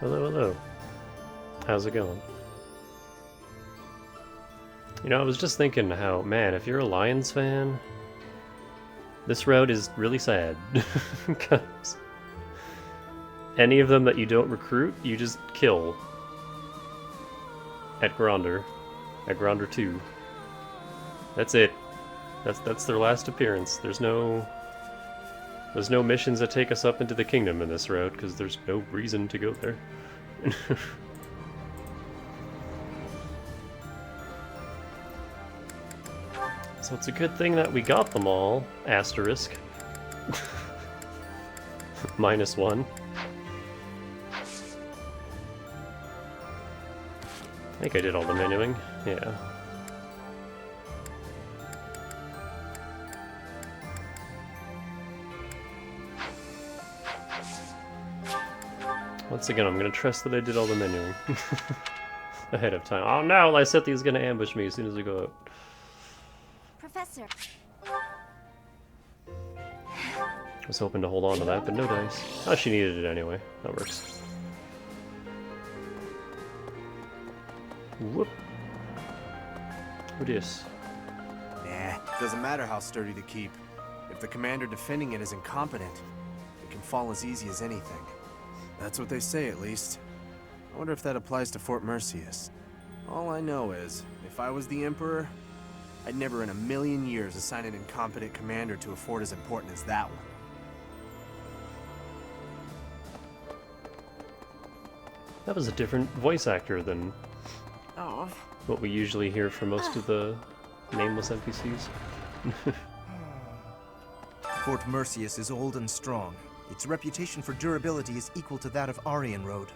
Hello, hello. How's it going? You know, I was just thinking how, man, if you're a Lions fan, this route is really sad. Because any of them that you don't recruit, you just kill. At Gronder 2. That's it. That's their last appearance. There's no missions that take us up into the kingdom in this route, because there's no reason to go there. So it's a good thing that we got them all, asterisk. -1. I think I did all the menuing, yeah. Once again, I'm gonna trust that I did all the menuing ahead of time. Oh no, Lysethia's gonna ambush me as soon as I go out. Professor. I was hoping to hold on to that, but no dice. Oh, she needed it anyway. That works. Whoop. What is? Nah, doesn't matter how sturdy to keep. If the commander defending it is incompetent, it can fall as easy as anything. That's what they say, at least. I wonder if that applies to Fort Mercius. All I know is, if I was the Emperor, I'd never in a million years assign an incompetent commander to a fort as important as that one. That was a different voice actor than what we usually hear from most of the nameless NPCs. Fort Mercius is old and strong. Its reputation for durability is equal to that of Aryan Road.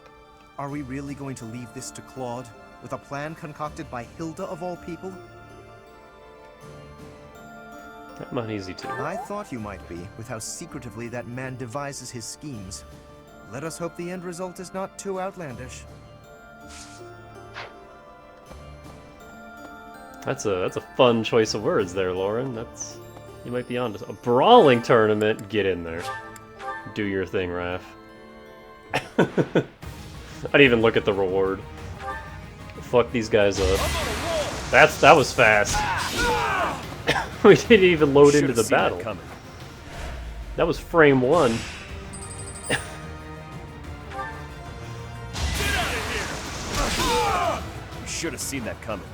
Are we really going to leave this to Claude, with a plan concocted by Hilda of all people? I'm not easy to. I thought you might be, with how secretively that man devises his schemes. Let us hope the end result is not too outlandish. That's a fun choice of words there, Lauren. You might be onto a brawling tournament. Get in there. Do your thing, Raph. I didn't even look at the reward. Fuck these guys up. That was fast. We didn't even load into the battle. That was frame 1. You should have seen that coming.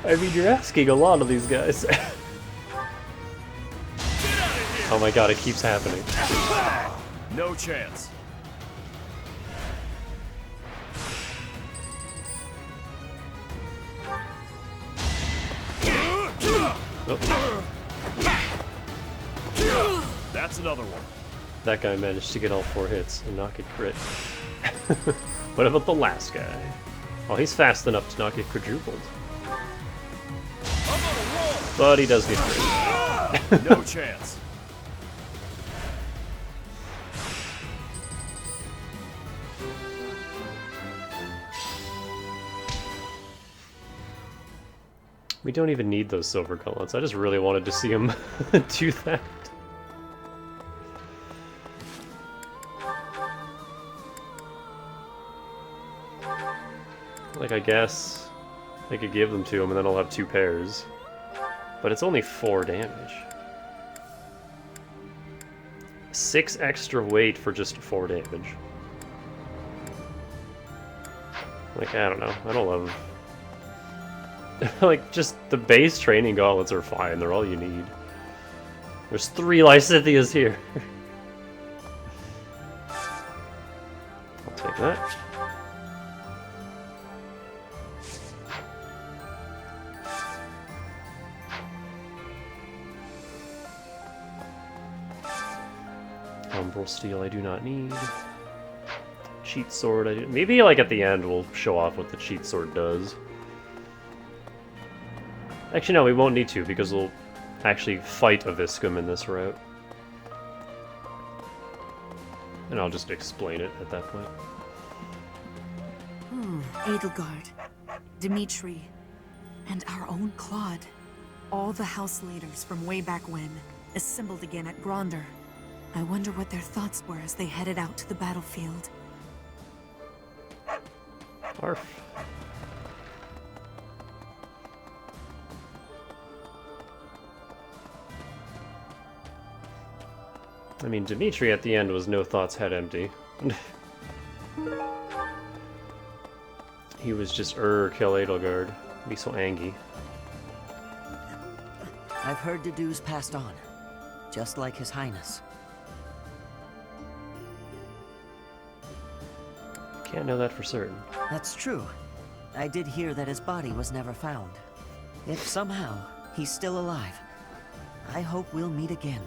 I mean, you're asking a lot of these guys. Oh my god, it keeps happening. No chance. Oh. That's another one. That guy managed to get all 4 hits and not get crit. What about the last guy? Oh, he's fast enough to not get quadrupled. But he does get crit. No chance. We don't even need those silver gauntlets. I just really wanted to see him do that. Like, I guess I could give them to him and then I'll have 2 pairs. But it's only 4 damage. 6 extra weight for just 4 damage. Like, I don't know. I don't love... Like, just the base training gauntlets are fine. They're all you need. There's 3 Lysithias here. I'll take that. Umbral Steel I do not need. Cheat Sword I do... Maybe, like, at the end we'll show off what the Cheat Sword does. Actually, no, we won't need to, because we'll actually fight a Viscum in this route. And I'll just explain it at that point. Edelgard, Dimitri, and our own Claude. All the house leaders from way back when, assembled again at Gronder. I wonder what their thoughts were as they headed out to the battlefield. Arf. I mean, Dimitri at the end was no thoughts head empty. He was just kill Edelgard. Be so angry. I've heard Dedue's passed on, just like His Highness. Can't know that for certain. That's true. I did hear that his body was never found. If somehow he's still alive, I hope we'll meet again.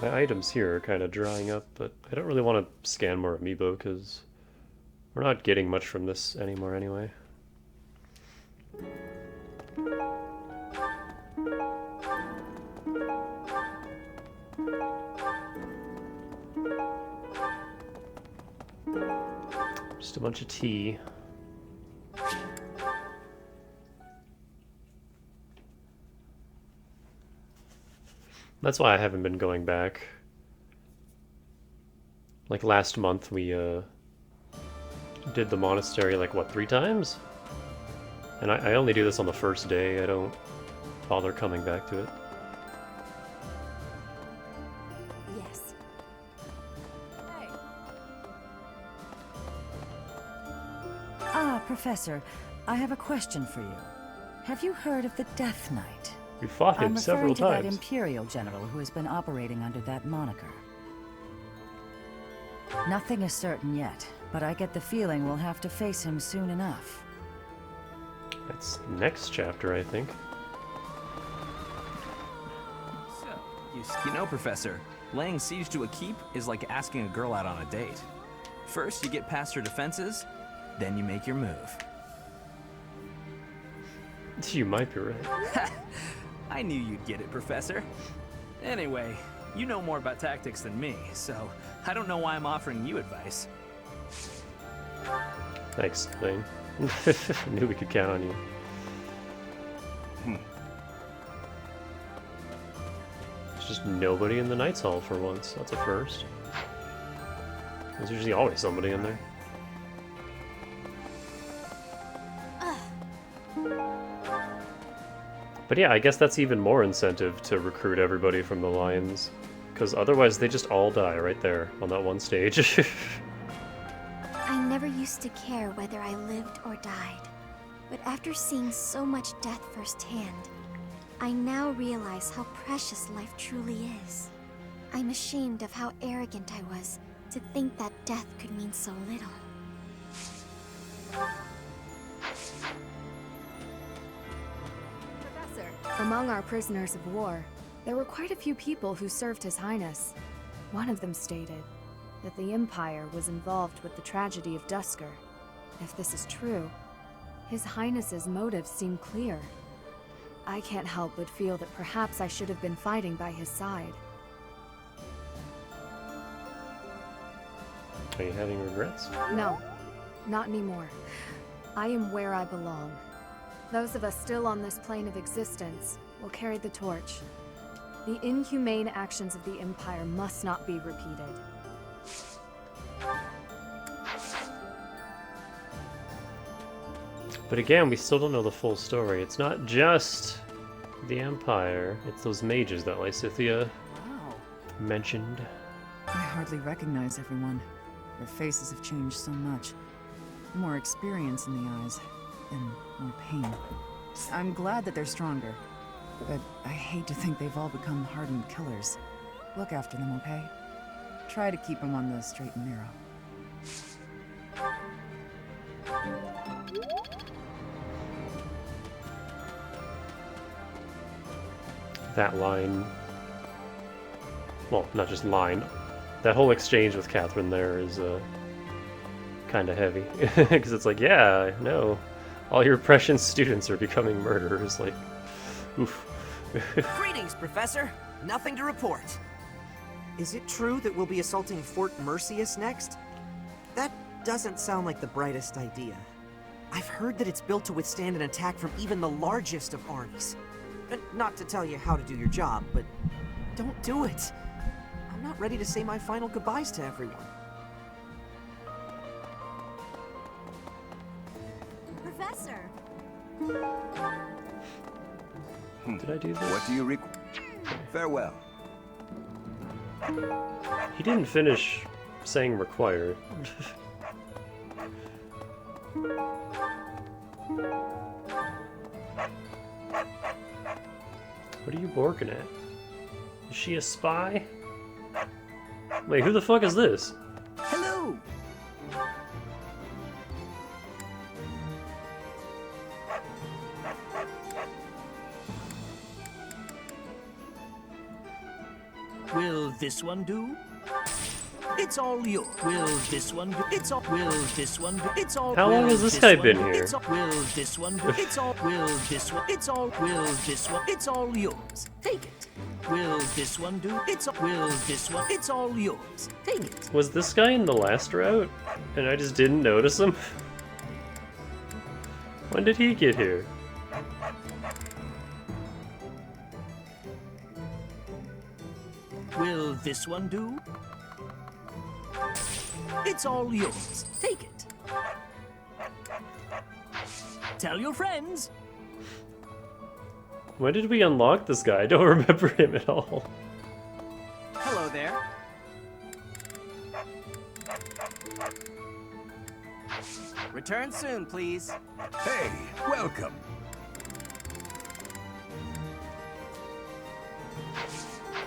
My items here are kind of drying up, but I don't really want to scan more amiibo because we're not getting much from this anymore anyway. Just a bunch of tea. That's why I haven't been going back. Like last month we did the monastery like what, 3 times? And I only do this on the first day. I don't bother coming back to it. Yes. Hey. Ah, Professor, I have a question for you. Have you heard of the Death Knight? We fought him I'm several referring to that times. Imperial general who has been operating under that moniker. Nothing is certain yet, but I get the feeling we'll have to face him soon enough. That's next chapter, I think. So, you know, Professor, laying siege to a keep is like asking a girl out on a date. First, you get past her defenses, then you make your move. You might be right. I knew you'd get it, Professor. Anyway, you know more about tactics than me, so I don't know why I'm offering you advice. Thanks, Lane. Knew we could count on you. There's just nobody in the Knights Hall for once. That's a first. There's usually always somebody in there. But yeah, I guess that's even more incentive to recruit everybody from the Lions. Because otherwise they just all die right there on that one stage. I never used to care whether I lived or died. But after seeing so much death firsthand, I now realize how precious life truly is. I'm ashamed of how arrogant I was to think that death could mean so little. Professor, among our prisoners of war, there were quite a few people who served His Highness. One of them stated that the Empire was involved with the tragedy of Duscur. If this is true, His Highness's motives seem clear. I can't help but feel that perhaps I should have been fighting by his side. Are you having regrets? No, not anymore. I am where I belong. Those of us still on this plane of existence will carry the torch. The inhumane actions of the Empire must not be repeated. But again, we still don't know the full story. It's not just the Empire, it's those mages that Lysithea Wow. mentioned. I hardly recognize everyone. Their faces have changed so much. More experience in the eyes, and more pain. I'm glad that they're stronger, but I hate to think they've all become hardened killers. Look after them, okay? Try to keep them on the straight and narrow. That line, well, not just line, that whole exchange with Catherine there is kind of heavy. Because it's like, yeah, no, all your precious students are becoming murderers. Like, oof. Greetings, Professor. Nothing to report. Is it true that we'll be assaulting Fort Mercius next? That doesn't sound like the brightest idea. I've heard that it's built to withstand an attack from even the largest of armies. Not to tell you how to do your job, but don't do it. I'm not ready to say my final goodbyes to everyone. Professor! Did I do this? What do you require? Farewell. He didn't finish saying required. What are you working at? Is she a spy? Wait, who the fuck is this? Hello! Will this one do? It's all yours. Will this one do? It's all. Will this one do? It's all. How long has this guy been here? It's all. Will this one do? It's all. Will this one? It's all. Will this one? It's all yours. Take it. Will this one do? It's all. Will this one? It's all yours. Take it. Was this guy in the last route? And I just didn't notice him? When did he get here? Will this one do? It's all yours. Take it. Tell your friends. When did we unlock this guy? I don't remember him at all. Hello there. Return soon, please. Hey, welcome.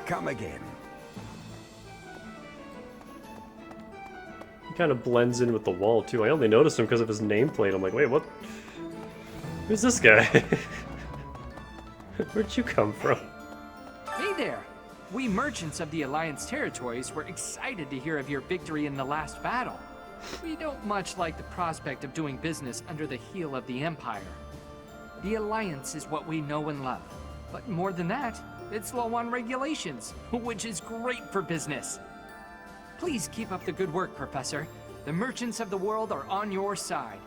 Come again. He kind of blends in with the wall too. I only noticed him because of his nameplate. I'm like, wait, what? Who's this guy? Where'd you come from? Hey there! We merchants of the Alliance territories were excited to hear of your victory in the last battle. We don't much like the prospect of doing business under the heel of the Empire. The Alliance is what we know and love. But more than that, it's low on regulations, which is great for business. Please keep up the good work, Professor. The merchants of the world are on your side.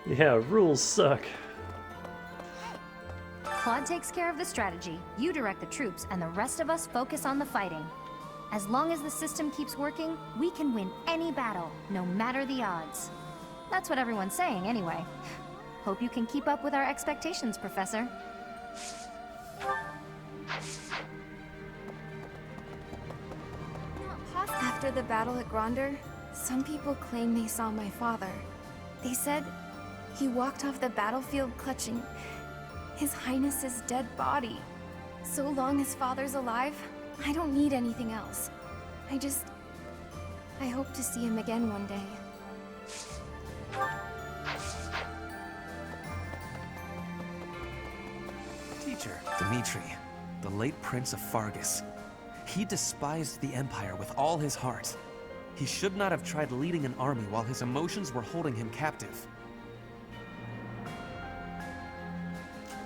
Yeah, rules suck. Claude takes care of the strategy, you direct the troops, and the rest of us focus on the fighting. As long as the system keeps working, we can win any battle, no matter the odds. That's what everyone's saying, anyway. Hope you can keep up with our expectations, Professor. After the battle at Gronder, some people claim they saw my father. They said he walked off the battlefield clutching His Highness's dead body. So long as Father's alive, I don't need anything else. I hope to see him again one day. Teacher, Dimitri, the late Prince of Fargus. He despised the Empire with all his heart. He should not have tried leading an army while his emotions were holding him captive.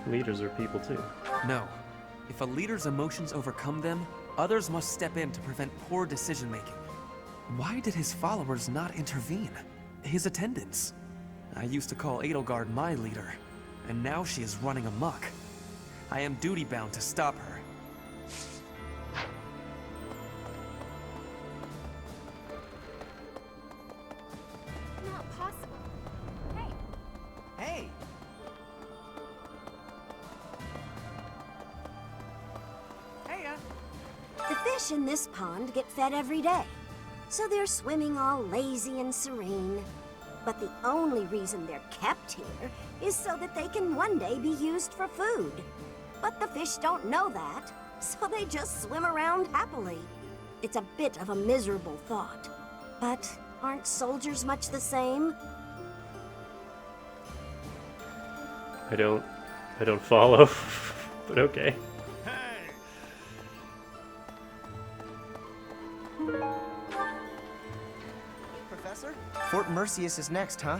Leaders are people too. No. If a leader's emotions overcome them, others must step in to prevent poor decision-making. Why did his followers not intervene? His attendants? I used to call Edelgard my leader, and now she is running amok. I am duty-bound to stop her. Not possible. Hey. Hey! The fish in this pond get fed every day, so they're swimming all lazy and serene. But the only reason they're kept here is so that they can one day be used for food. But the fish don't know that, so they just swim around happily. It's a bit of a miserable thought. But aren't soldiers much the same? I don't follow, but okay. Professor? Fort Mercius is next, huh?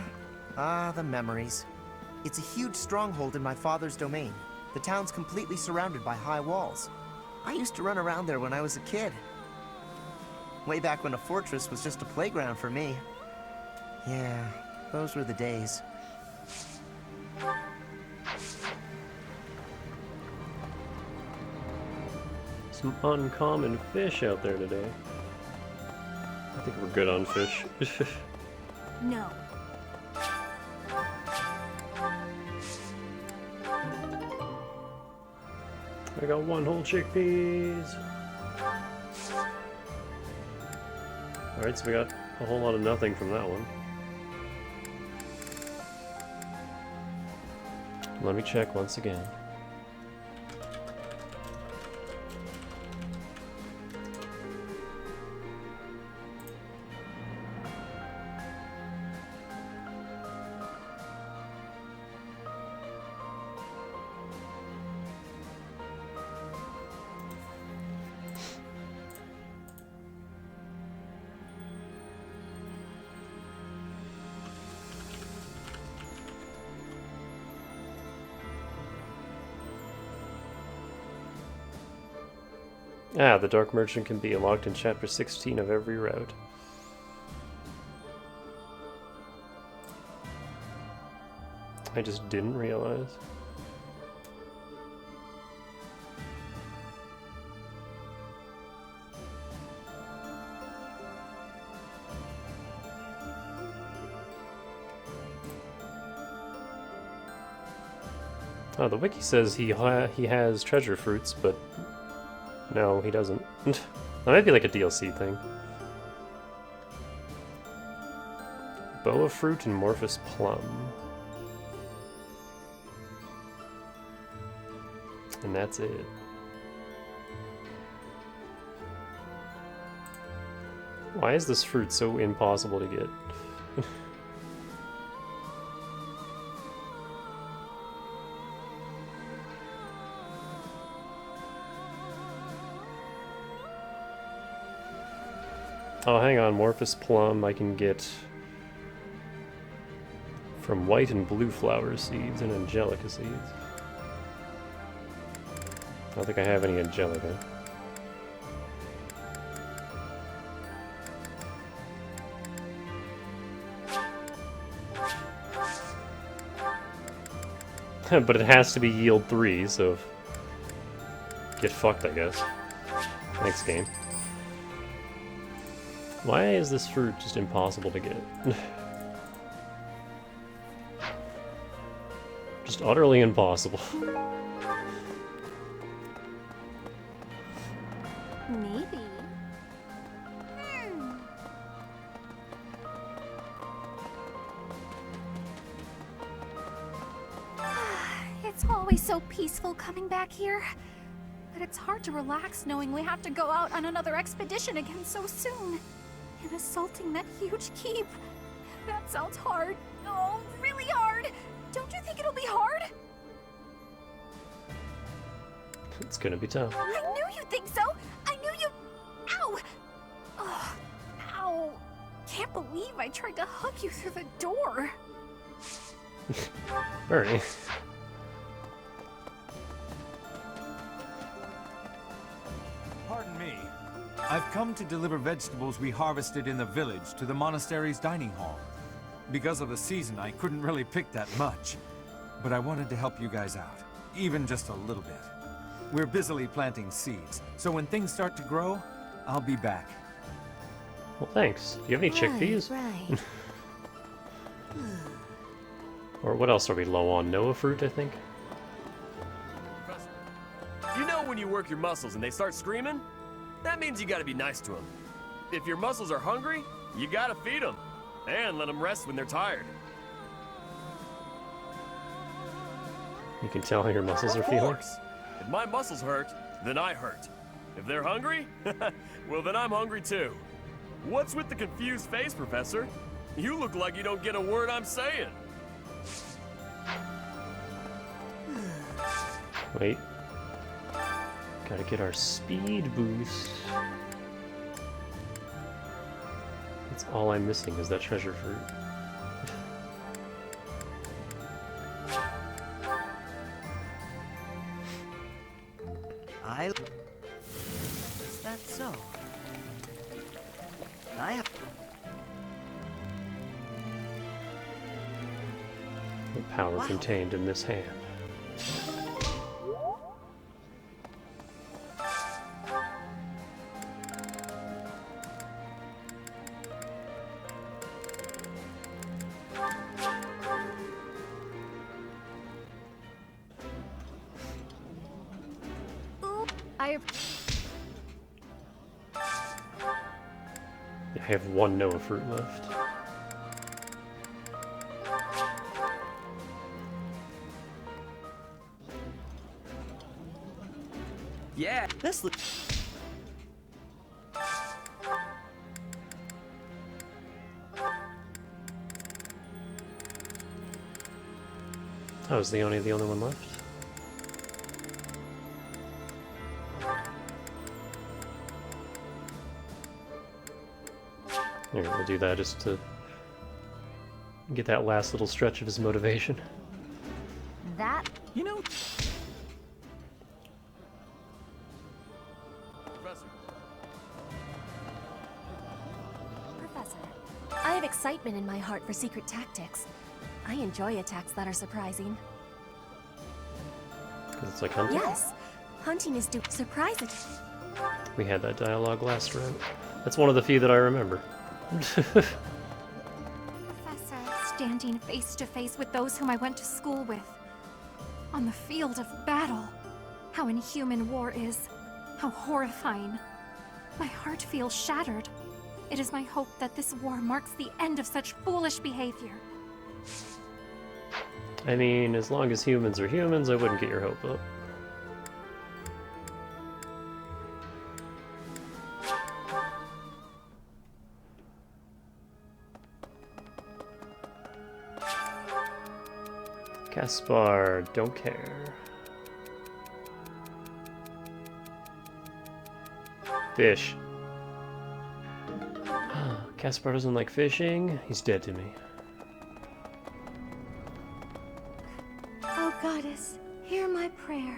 Ah, the memories. It's a huge stronghold in my father's domain. The town's completely surrounded by high walls. I used to run around there when I was a kid. Way back when a fortress was just a playground for me. Yeah, those were the days. Some uncommon fish out there today. I think we're good on fish. No. I got one whole chickpeas. Alright, so we got a whole lot of nothing from that one. Let me check once again. Ah, the Dark Merchant can be unlocked in Chapter 16 of every route. I just didn't realize. Oh, the wiki says he has treasure fruits, but no, he doesn't. That might be like a DLC thing. Boa fruit and Morphous plum. And that's it. Why is this fruit so impossible to get? Oh, hang on, Morphous plum I can get from white and blue flower seeds and angelica seeds. I don't think I have any angelica. But it has to be yield 3, so get fucked, I guess. Thanks, game. Why is this fruit just impossible to get? Just utterly impossible. Maybe. It's always so peaceful coming back here. But it's hard to relax knowing we have to go out on another expedition again so soon. And assaulting that huge keep. That sounds hard. Oh, really hard. Don't you think it'll be hard? It's gonna be tough. I knew you'd think so. I knew you... Ow! Oh, ow. Can't believe I tried to hug you through the door. Bernie. Pardon me. I've come to deliver vegetables we harvested in the village to the monastery's dining hall. Because of the season, I couldn't really pick that much. But I wanted to help you guys out, even just a little bit. We're busily planting seeds, so when things start to grow, I'll be back. Well, thanks. Do you have any chickpeas? Right. Or what else are we low on? Noah fruit, I think? You know when you work your muscles and they start screaming? That means you gotta be nice to them. If your muscles are hungry, you gotta feed them. And let them rest when they're tired. You can tell how your muscles are feeling. Of course. If my muscles hurt, then I hurt. If they're hungry, well then I'm hungry too. What's with the confused face, Professor? You look like you don't get a word I'm saying. Wait. Gotta get our speed boost. That's all I'm missing is that treasure fruit. power contained in this hand. I have one Noah fruit left. Yeah, this looks... Oh, is the only one left? Here, we'll do that just to get that last little stretch of his motivation. That... You know... Professor, I have excitement in my heart for secret tactics. I enjoy attacks that are surprising. Because it's like hunting? Yes, hunting is surprising. We had that dialogue last round. That's one of the few that I remember. Professor, standing face to face with those whom I went to school with. On the field of battle. How inhuman war is. How horrifying. My heart feels shattered. It is my hope that this war marks the end of such foolish behavior. I mean, as long as humans are humans, I wouldn't get your hope up. Caspar, don't care. Fish. Caspar doesn't like fishing. He's dead to me. Oh Goddess, hear my prayer.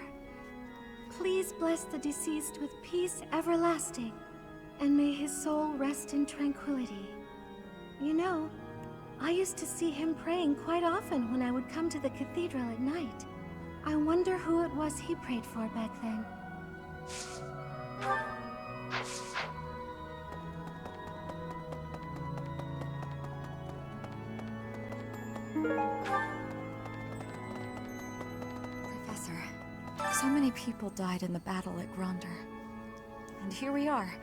Please bless the deceased with peace everlasting, and may his soul rest in tranquility. You know, I used to see him praying quite often when I would come to the cathedral at night. I wonder who it was he prayed for back then. Professor, so many people died in the battle at Gronder. And here we are,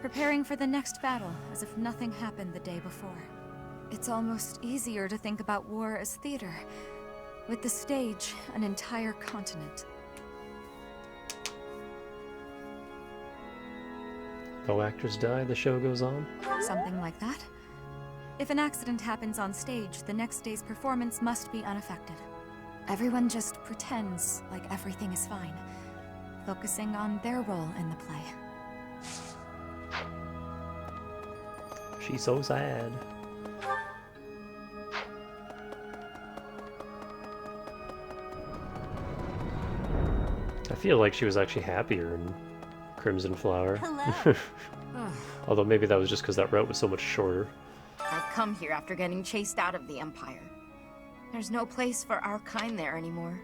preparing for the next battle as if nothing happened the day before. It's almost easier to think about war as theater, with the stage an entire continent. Though actors die, the show goes on? Something like that. If an accident happens on stage, the next day's performance must be unaffected. Everyone just pretends like everything is fine, focusing on their role in the play. She's so sad. I feel like she was actually happier in Crimson Flower. Hello. Although maybe that was just because that route was so much shorter. I've come here after getting chased out of the Empire. There's no place for our kind there anymore.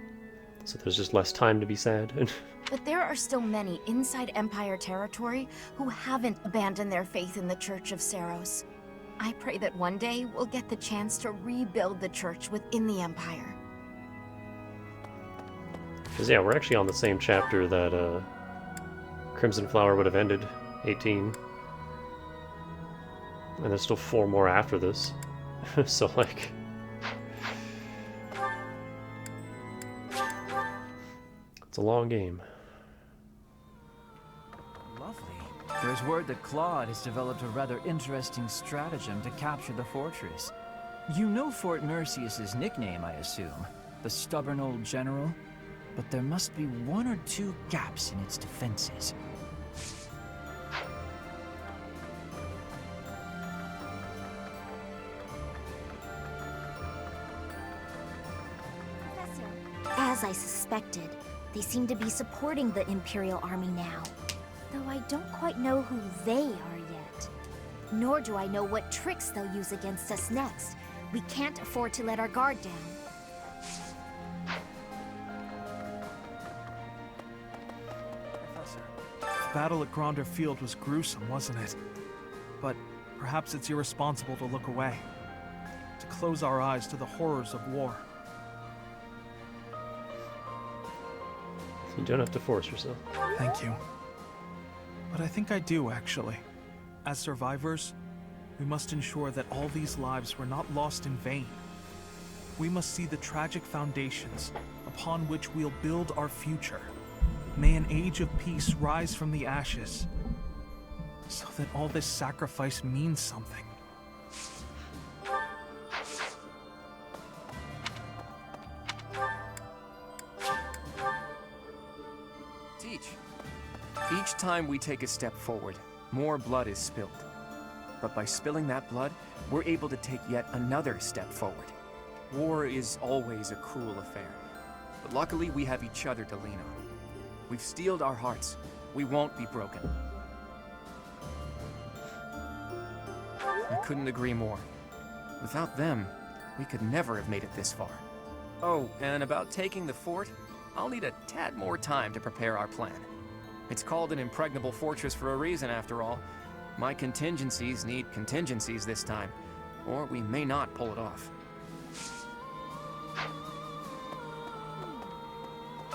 So there's just less time to be sad. But there are still many inside Empire territory who haven't abandoned their faith in the Church of Seros. I pray that one day we'll get the chance to rebuild the church within the Empire. Because yeah, we're actually on the same chapter that Crimson Flower would have ended, 18. And there's still 4 more after this. So like... it's a long game. Lovely. There's word that Claude has developed a rather interesting stratagem to capture the fortress. You know Fort Mercius's nickname, I assume. The stubborn old general? But there must be 1 or 2 gaps in its defenses. As I suspected, they seem to be supporting the Imperial Army now. Though I don't quite know who they are yet. Nor do I know what tricks they'll use against us next. We can't afford to let our guard down. battle at Gronder Field was gruesome, wasn't it? But perhaps it's irresponsible to look away, to close our eyes to the horrors of war. You don't have to force yourself. Thank you. But I think I do, actually. As survivors, we must ensure that all these lives were not lost in vain. We must see the tragic foundations upon which we'll build our future. May an age of peace rise from the ashes, so that all this sacrifice means something. Teach. Each time we take a step forward, more blood is spilled. But by spilling that blood, we're able to take yet another step forward. War is always a cruel affair, but luckily we have each other to lean on. We've steeled our hearts. We won't be broken. I couldn't agree more. Without them, we could never have made it this far. Oh, and about taking the fort, I'll need a tad more time to prepare our plan. It's called an impregnable fortress for a reason, after all. My contingencies need contingencies this time, or we may not pull it off.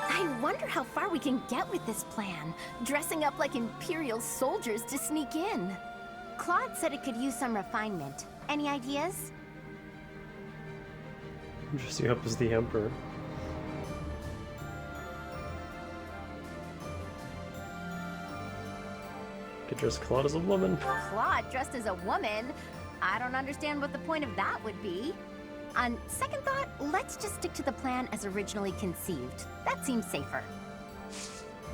I wonder how far we can get with this plan, dressing up like Imperial soldiers to sneak in. Claude said it could use some refinement. Any ideas? Dressing up as the Emperor. Could dress Claude as a woman. Claude dressed as a woman? I don't understand what the point of that would be. On second thought, let's just stick to the plan as originally conceived. That seems safer.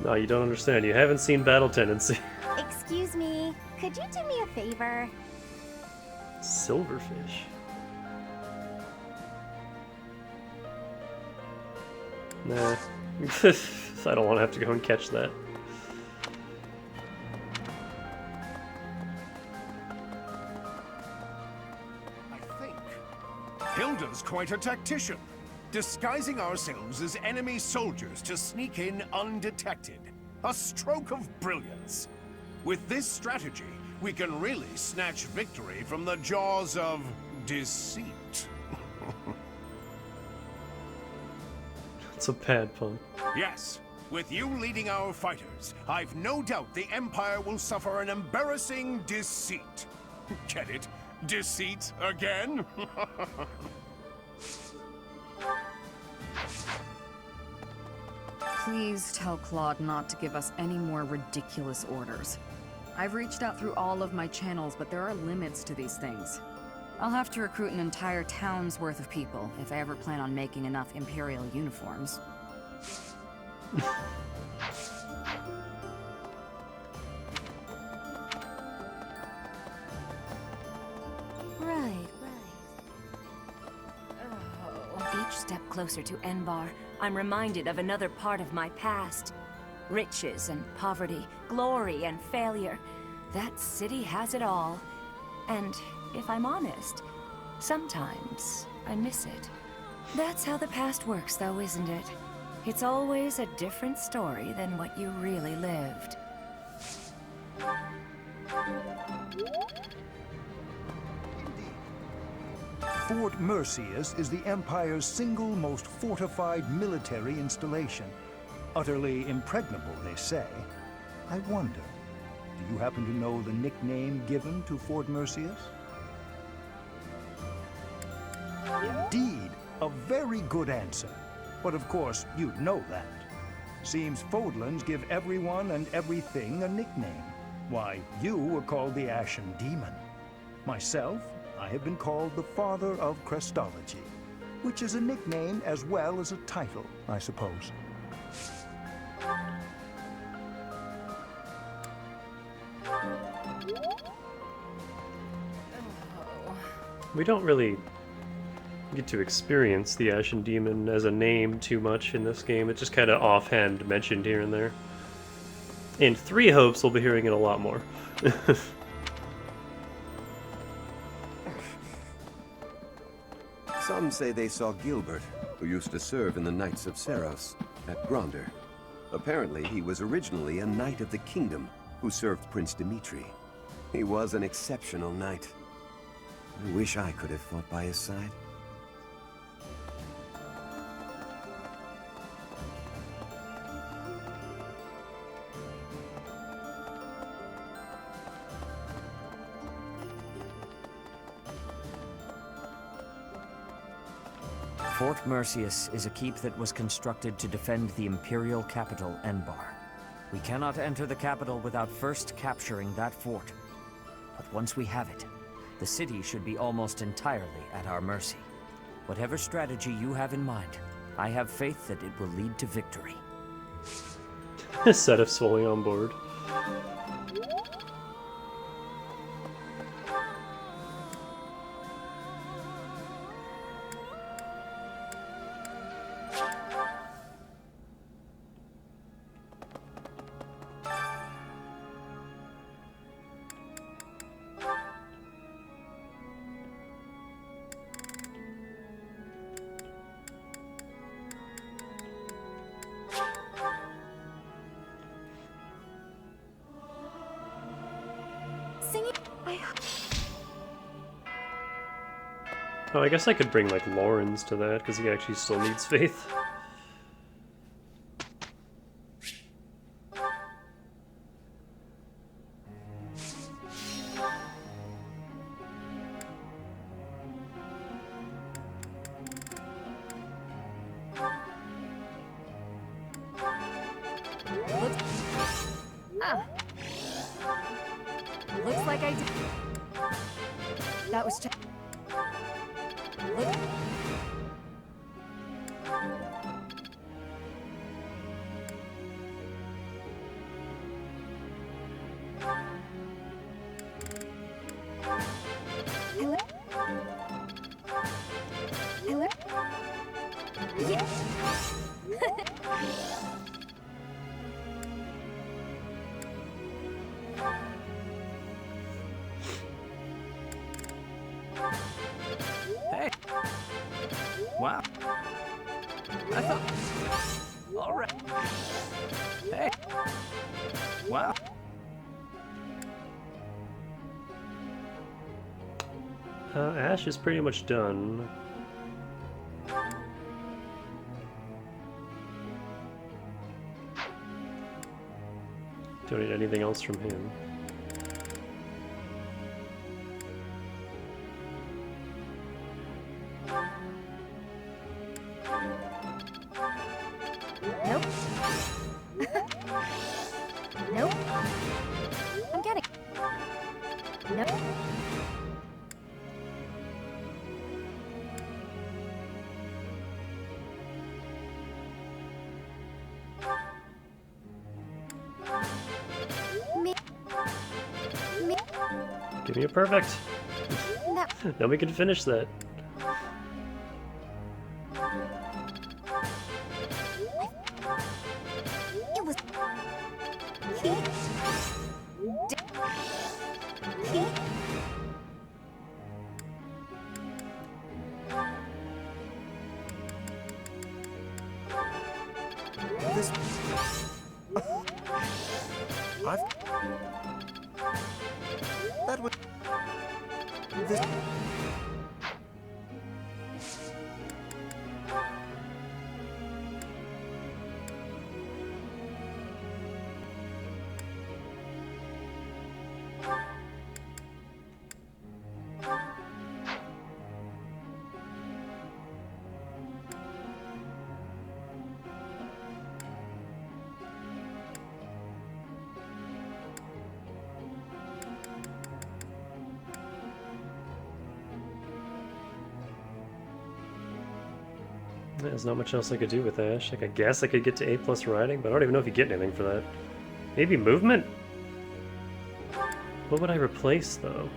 No, you don't understand. You haven't seen Battle Tendency. Excuse me, could you do me a favor? Silverfish. Nah. I don't want to have to go and catch that. Hilda's quite a tactician, disguising ourselves as enemy soldiers to sneak in undetected. A stroke of brilliance. With this strategy, we can really snatch victory from the jaws of deceit. It's a bad pun. Yes, with you leading our fighters, I've no doubt the Empire will suffer an embarrassing deceit. Get it? Deceit again? Please tell Claude not to give us any more ridiculous orders. I've reached out through all of my channels, but there are limits to these things. I'll have to recruit an entire town's worth of people if I ever plan on making enough Imperial uniforms. Each step closer to Enbar, I'm reminded of another part of my past. Riches and poverty, glory and failure. That city has it all. And if I'm honest, sometimes I miss it. That's how the past works, though, isn't it? It's always a different story than what you really lived. Fort Mercius is the Empire's single most fortified military installation. Utterly impregnable, they say. I wonder, do you happen to know the nickname given to Fort Mercius? Indeed, a very good answer. But of course, you'd know that. Seems Fodlans give everyone and everything a nickname. Why, you were called the Ashen Demon. Myself, I have been called the Father of Crestology, which is a nickname as well as a title, I suppose. We don't really get to experience the Ashen Demon as a name too much in this game. It's just kind of offhand mentioned here and there. In 3 Hopes, we'll be hearing it a lot more. Some say they saw Gilbert, who used to serve in the Knights of Seros, at Gronder. Apparently, he was originally a knight of the kingdom who served Prince Dimitri. He was an exceptional knight. I wish I could have fought by his side. Fort Mercius is a keep that was constructed to defend the imperial capital, Enbar. We cannot enter the capital without first capturing that fort. But once we have it, the city should be almost entirely at our mercy. Whatever strategy you have in mind, I have faith that it will lead to victory. Set of fully on board. Oh, I guess I could bring, like, Lawrence to that, because he actually still needs faith. Looks like I did. That was just. Hey. Wow. I thought. All right. Hey. Wow. Ash is pretty much done. Don't need anything else from him. Nope. Nope. I'm getting. Nope. Give me a perfect. No. Then we can finish that. It was. This... That was... This... There's not much else I could do with Ash. Like, I guess I could get to A+ riding, but I don't even know if you get anything for that. Maybe movement? What would I replace, though?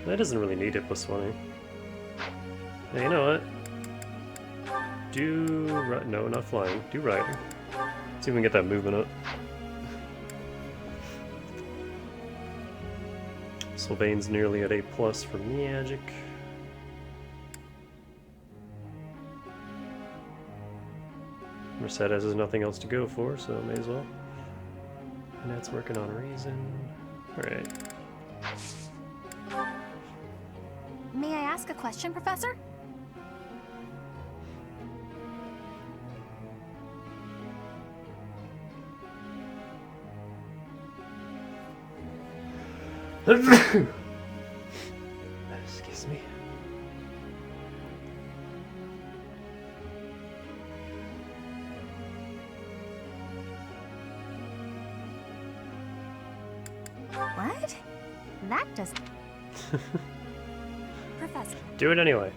That doesn't really need it plus 20. Hey, you know what? No, not flying. Do riding. See if we can get that movement up. Sylvain's nearly at A+ for magic. Mercedes has nothing else to go for, so may as well. And that's working on reason. Alright. May I ask a question, Professor? Excuse me. What? That doesn't... Professor. Do it anyway.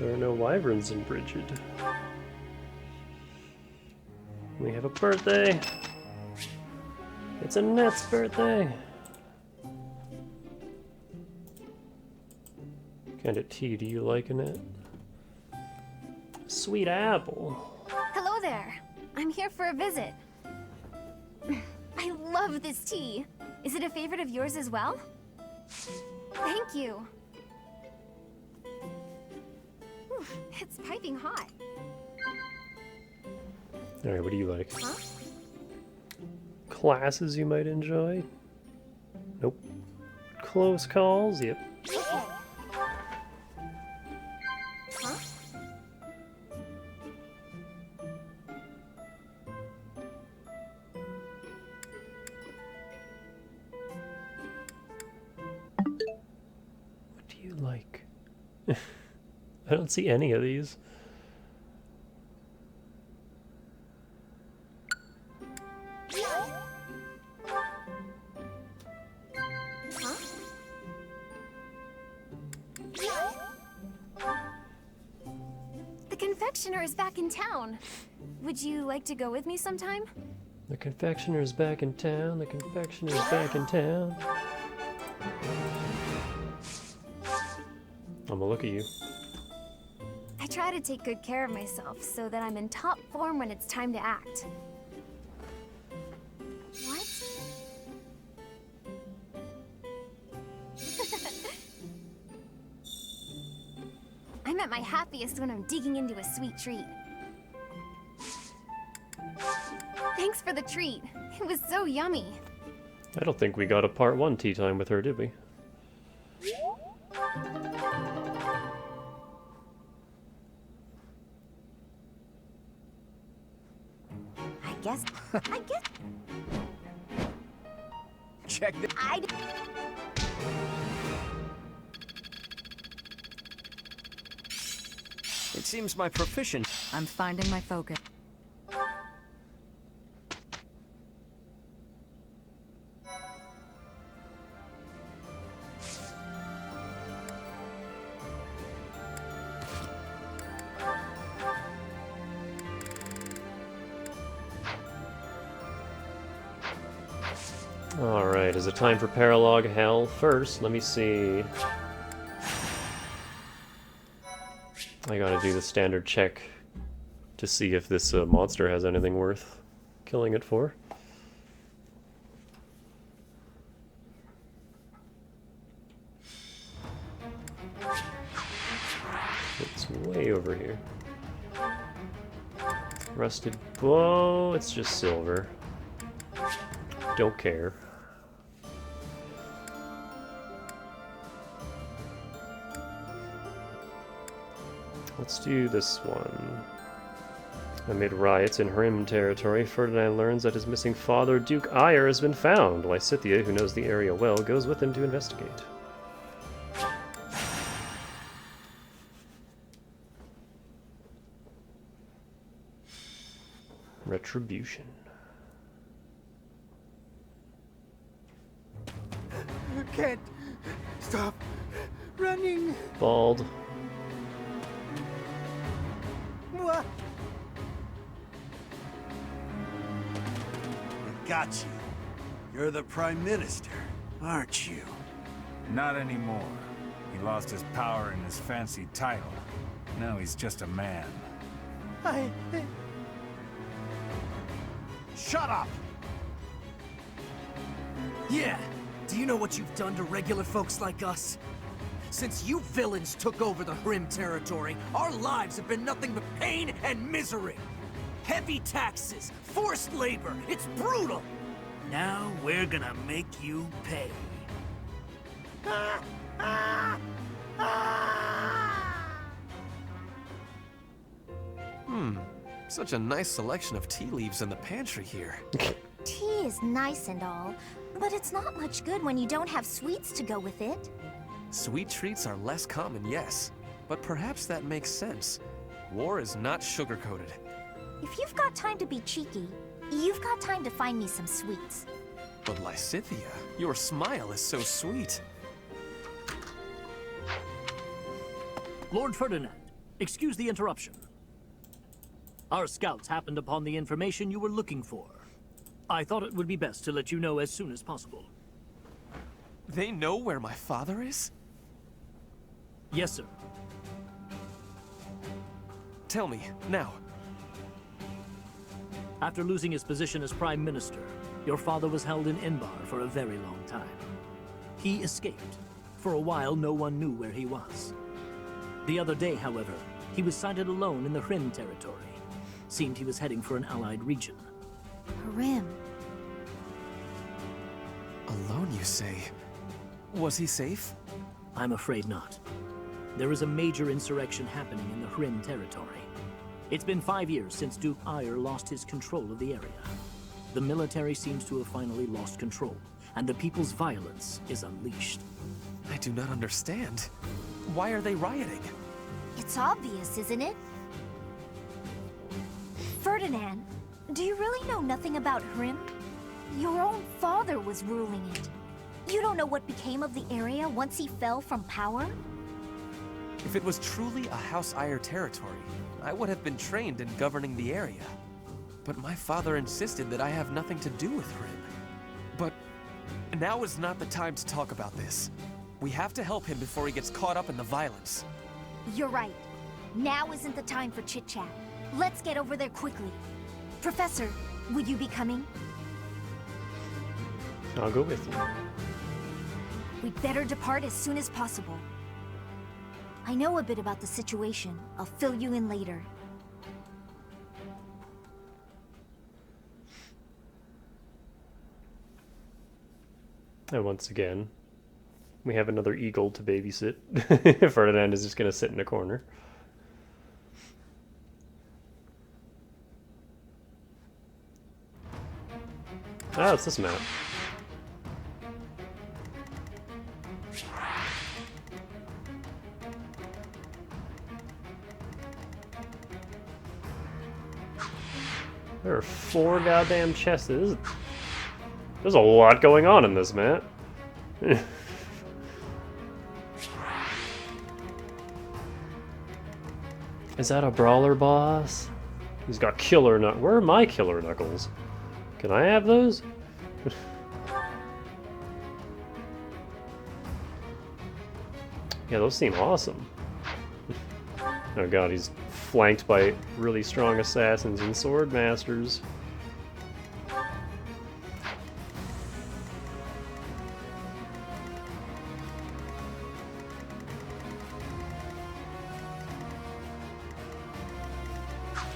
There are no wyverns in Brigid. We have a birthday. It's Annette's birthday. What kind of tea do you like, Annette? Sweet apple. Hello there. I'm here for a visit. I love this tea. Is it a favorite of yours as well? Thank you. Whew, it's piping hot. Alright, what do you like? Huh? Classes you might enjoy? Nope. Close calls? Yep. Okay. Huh? What do you like? I don't see any of these. The confectioner is back in town. Would you like to go with me sometime? The confectioner's back in town. The confectioner's back in town. I'm gonna look at you. I try to take good care of myself so that I'm in top form when it's time to act. What? I'm at my happiest when I'm digging into a sweet treat. Thanks for the treat. It was so yummy. I don't think we got a part 1 tea time with her, did we? I guess. Check the. It seems my proficient. I'm finding my focus. Alright, is it time for Paralog Hell? First, let me see. I gotta do the standard check to see if this monster has anything worth killing it for. It's way over here. Rusted bow, it's just silver. Don't care. Let's do this one. Amid riots in Hrim territory, Ferdinand learns that his missing father, Duke Ire, has been found. Lysithea, who knows the area well, goes with him to investigate. Retribution. You can't stop running. Bald. What? I got you. You're the Prime Minister, aren't you? Not anymore. He lost his power and his fancy title. Now he's just a man. Shut up! Yeah. Do you know what you've done to regular folks like us? Since you villains took over the Hrim territory, our lives have been nothing but pain and misery. Heavy taxes, forced labor, it's brutal. Now we're gonna make you pay. Such a nice selection of tea leaves in the pantry here. Tea is nice and all, but it's not much good when you don't have sweets to go with it. Sweet treats are less common, yes. But perhaps that makes sense. War is not sugar-coated. If you've got time to be cheeky, you've got time to find me some sweets. But Lysithea, your smile is so sweet. Lord Ferdinand, excuse the interruption. Our scouts happened upon the information you were looking for. I thought it would be best to let you know as soon as possible. They know where my father is? Yes, sir. Tell me, now. After losing his position as Prime Minister, your father was held in Enbar for a very long time. He escaped. For a while, no one knew where he was. The other day, however, he was sighted alone in the Hrim territory. Seemed he was heading for an allied region. Hrim. Alone, you say? Was he safe? I'm afraid not. There is a major insurrection happening in the Hrim territory. It's been 5 years since Duke Ire lost his control of the area. The military seems to have finally lost control, and the people's violence is unleashed. I do not understand. Why are they rioting? It's obvious, isn't it? Ferdinand, do you really know nothing about Hrim? Your own father was ruling it. You don't know what became of the area once he fell from power? If it was truly a House Ire territory, I would have been trained in governing the area. But my father insisted that I have nothing to do with Hrim. But now is not the time to talk about this. We have to help him before he gets caught up in the violence. You're right. Now isn't the time for chit-chat. Let's get over there quickly. Professor, would you be coming? I'll go with you. We'd better depart as soon as possible. I know a bit about the situation. I'll fill you in later. And once again, we have another eagle to babysit. Ferdinand is just going to sit in a corner. Ah, it's this map. There are 4 goddamn chests. There's a lot going on in this map. Is that a brawler boss? He's got killer knuckles. Where are my killer knuckles? Can I have those? Yeah, those seem awesome. Oh god, he's flanked by really strong assassins and sword masters.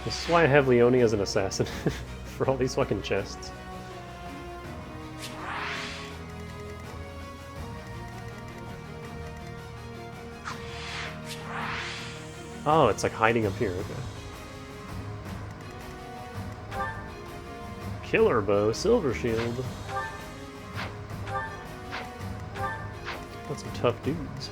This is why I have Leone as an assassin, for all these fucking chests. Oh, it's like hiding up here, okay. Killer bow, silver shield. That's some tough dudes.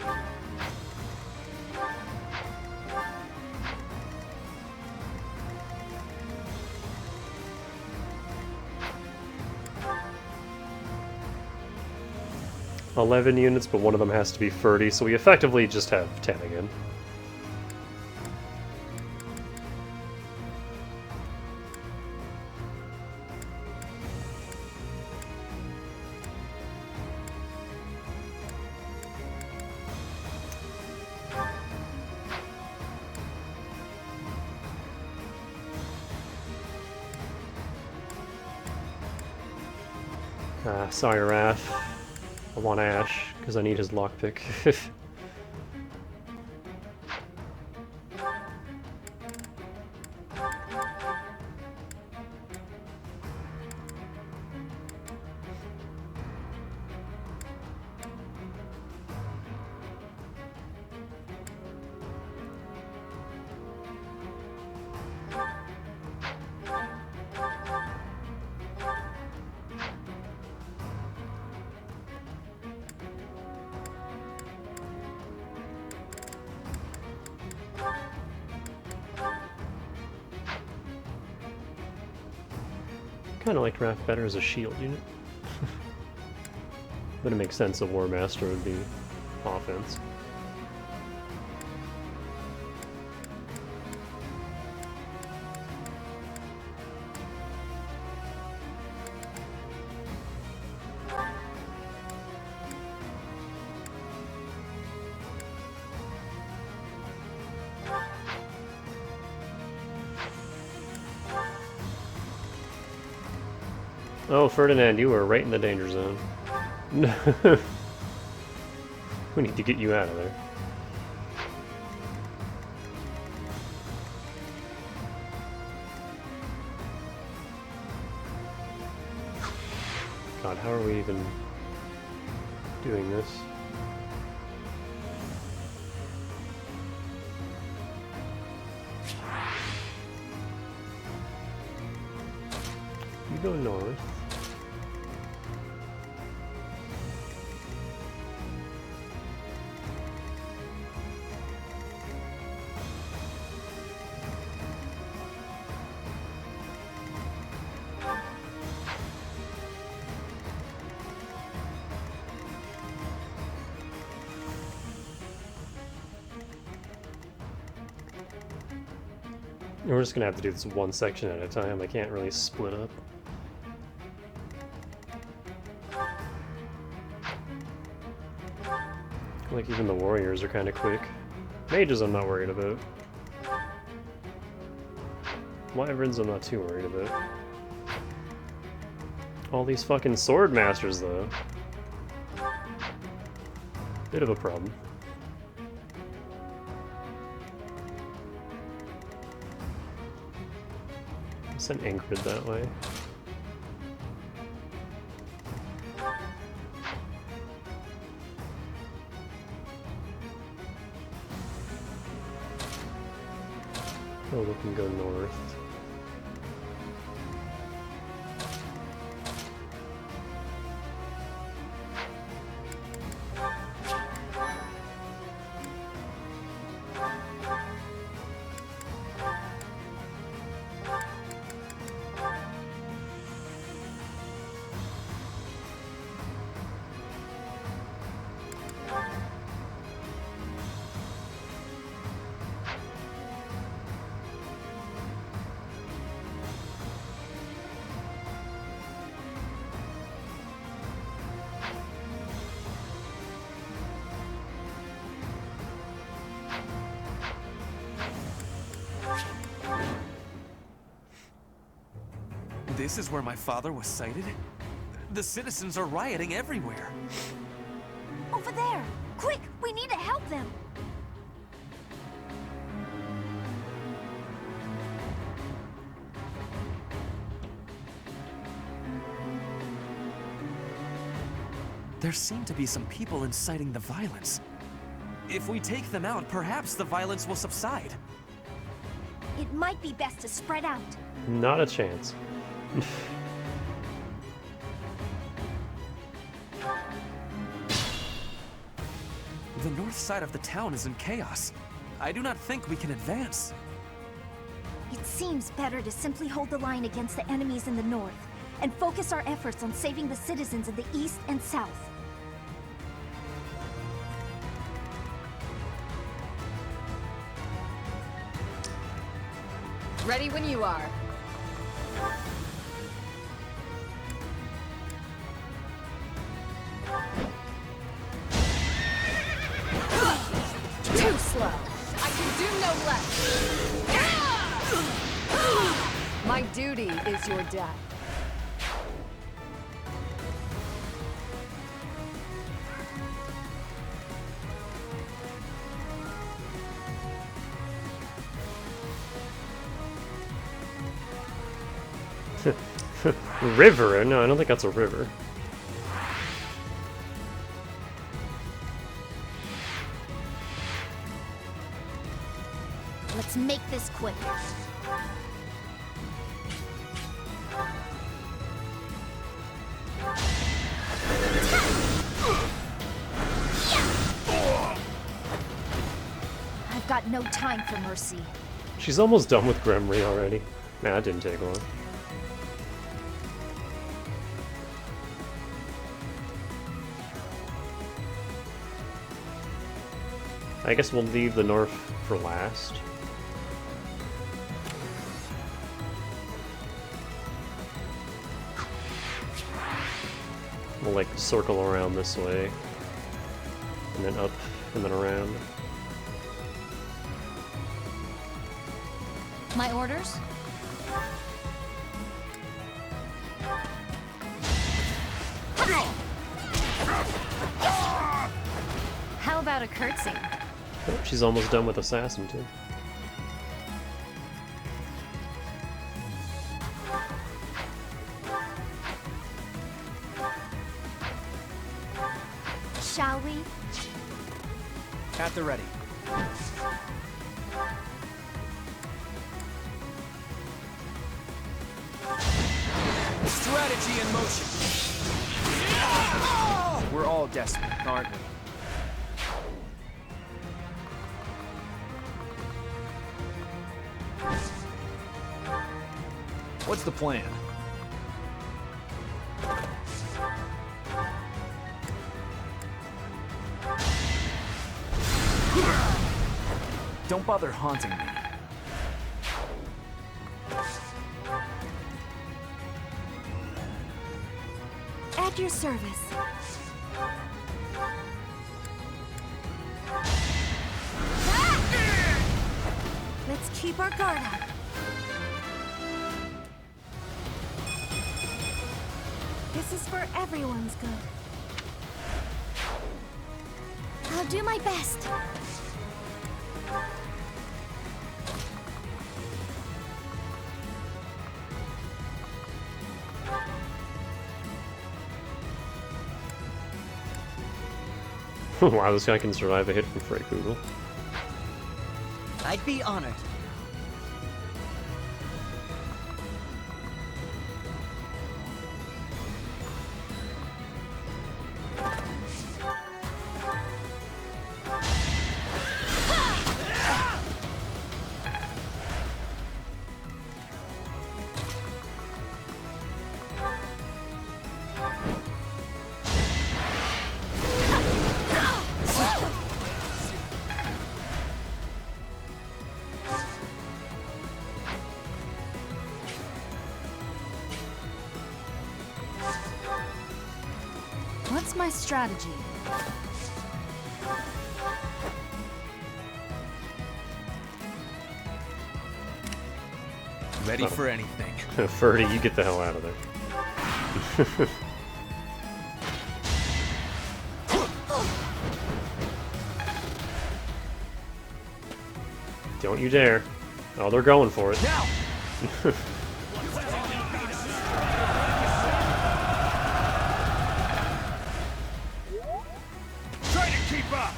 $11 units, but one of them has to be 30, so we effectively just have 10 again. Sorry, Raph. I want Ash, because I need his lockpick. kind of liked Raph better as a shield unit. But it makes sense a War Master would be offense. Oh, Ferdinand, you were right in the danger zone. We need to get you out of there. God, how are we even doing this? You go north. We're just gonna have to do this one section at a time. I can't really split up. Like, even the warriors are kind of quick. Mages I'm not worried about. Wyverns I'm not too worried about. All these fucking sword masters, though. Bit of a problem. Send Ingrid that way. Oh, we can go north. This is where my father was sighted? The citizens are rioting everywhere. Over there! Quick! We need to help them! There seem to be some people inciting the violence. If we take them out, perhaps the violence will subside. It might be best to spread out. Not a chance. The north side of the town is in chaos. I do not think we can advance. It seems better to simply hold the line against the enemies in the north, and focus our efforts on saving the citizens in the east and south. Ready when you are. Too slow. I can do no less. My duty is your death. River? No, I don't think that's a river. Let's make this quick. I've got no time for mercy. She's almost done with Gremry already. Nah, it didn't take long. I guess we'll leave the north for last. We'll like circle around this way, and then up, and then around. My orders? How about a curtsy? Oh, she's almost done with Assassin, too. Shall we? At the ready. Strategy in motion. We're all desperate, aren't we? What's the plan? Don't bother haunting me. At your service. Let's keep our guard up. This is for everyone's good. I'll do my best. Wow, this guy can survive a hit from Freykugel. I'd be honored. What's my strategy? Ready for anything. Ferdy, you get the hell out of there. Don't you dare. Oh, they're going for it. Now! Try to keep up!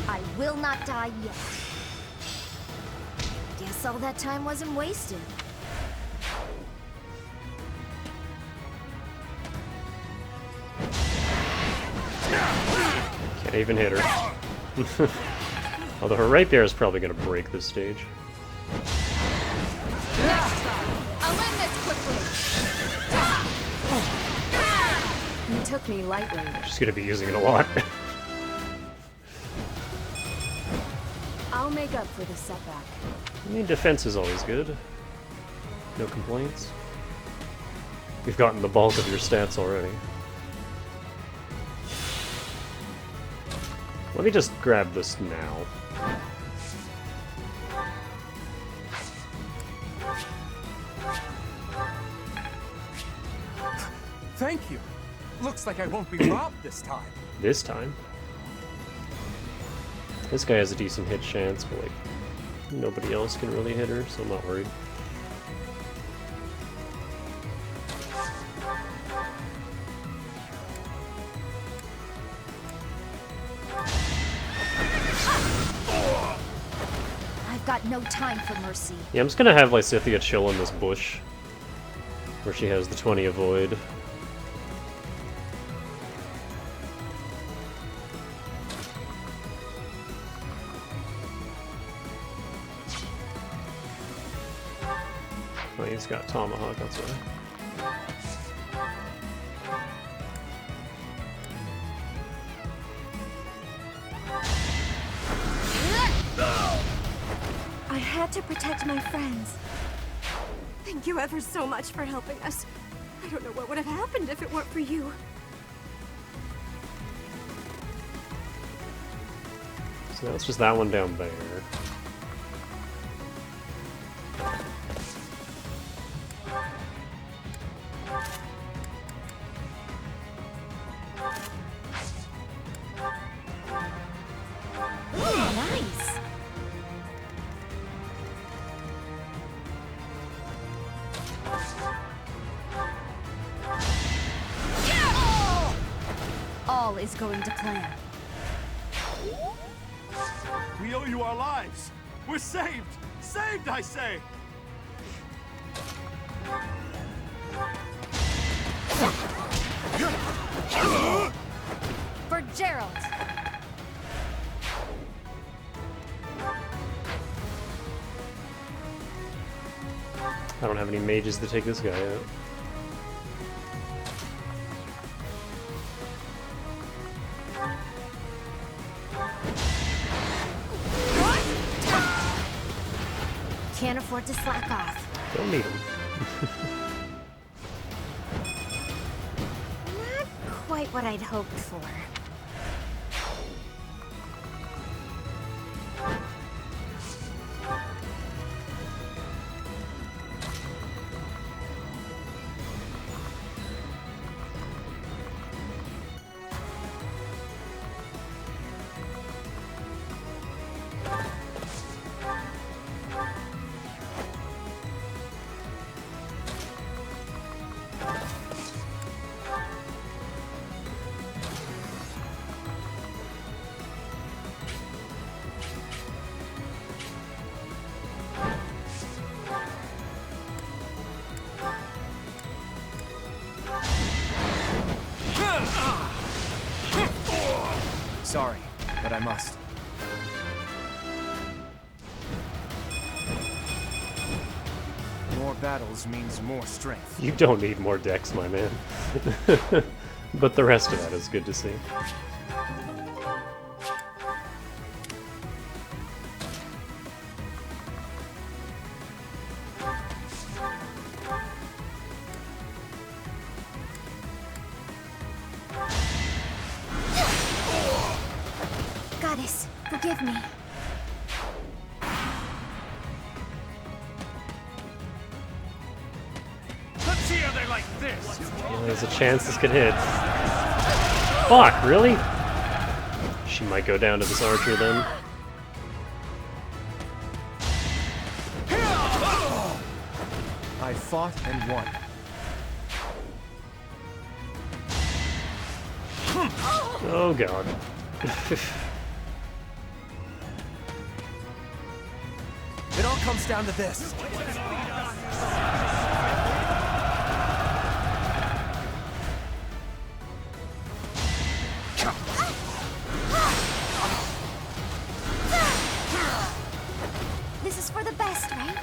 I will not die yet. Guess all that time wasn't wasted. Can't even hit her. Although her rapier is probably going to break this stage. I'll end this quickly. You took me lightly. She's going to be using it a lot. I'll make up for the setback. I mean, defense is always good. No complaints. You've gotten the bulk of your stats already. Let me just grab this now. Thank you. Looks like I won't be robbed this time. This time? This guy has a decent hit chance, but like, nobody else can really hit her, so I'm not worried. I've got no time for mercy. Yeah, I'm just gonna have Lysithea chill in this bush, where she has the 20 avoid. He's got Tomahawk, that's why. I had to protect my friends. Thank you ever so much for helping us. I don't know what would have happened if it weren't for you. So that's just that one down there. Nice. All is going to plan. We owe you our lives. We're saved. Saved, I say. For Gerald. I don't have any mages to take this guy out. Can't afford to slack off. Don't need him. Not quite what I'd hoped for. Sorry, but I must. More battles means more strength. You don't need more decks, my man. But the rest of that is good to see. Goddess, forgive me. Let's see how they like this. Yeah, there's a chance this could hit. Fuck, really? She might go down to this archer then. I fought and won. Oh god. It all comes down to this. This is for the best, right?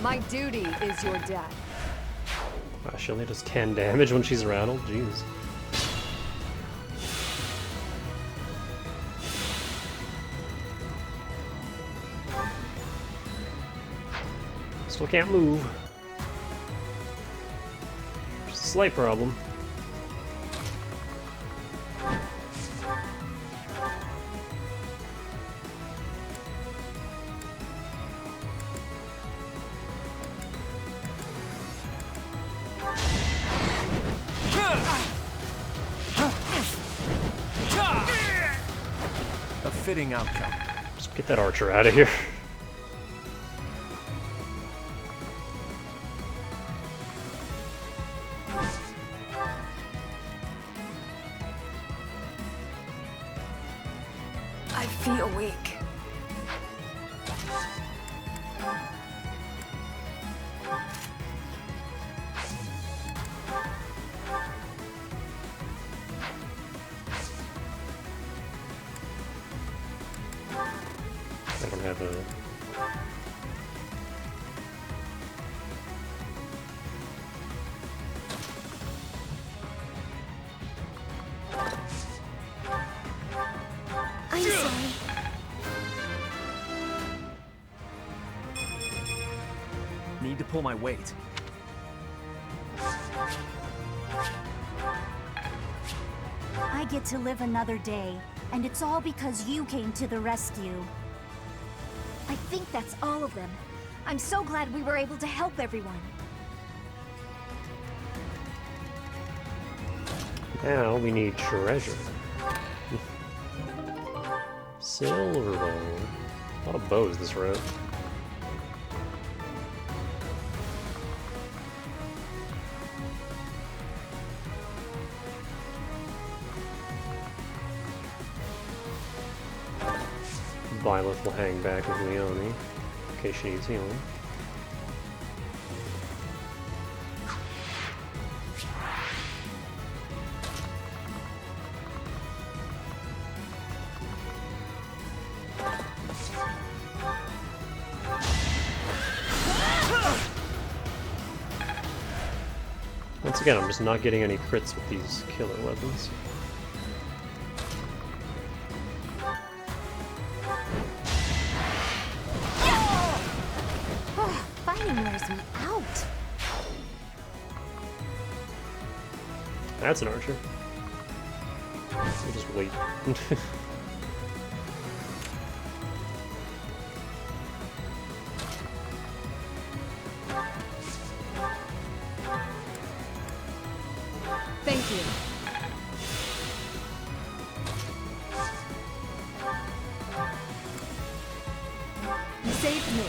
My duty is your death. Wow, she only does 10 damage when she's rattled? Jeez. Still can't move. Just a slight problem. A fitting outcome. Just get that archer out of here. I feel weak. have a... I'm sorry. Need to pull my weight. I get to live another day, and it's all because you came to the rescue. I think that's all of them. I'm so glad we were able to help everyone. Now we need treasure. Silver bow. A lot of bows this route. Violet will hang back with Leone in case she needs healing. Once again, I'm just not getting any crits with these killer weapons. Fighting wears me out. That's an archer. We'll just wait. Thank you. You saved me.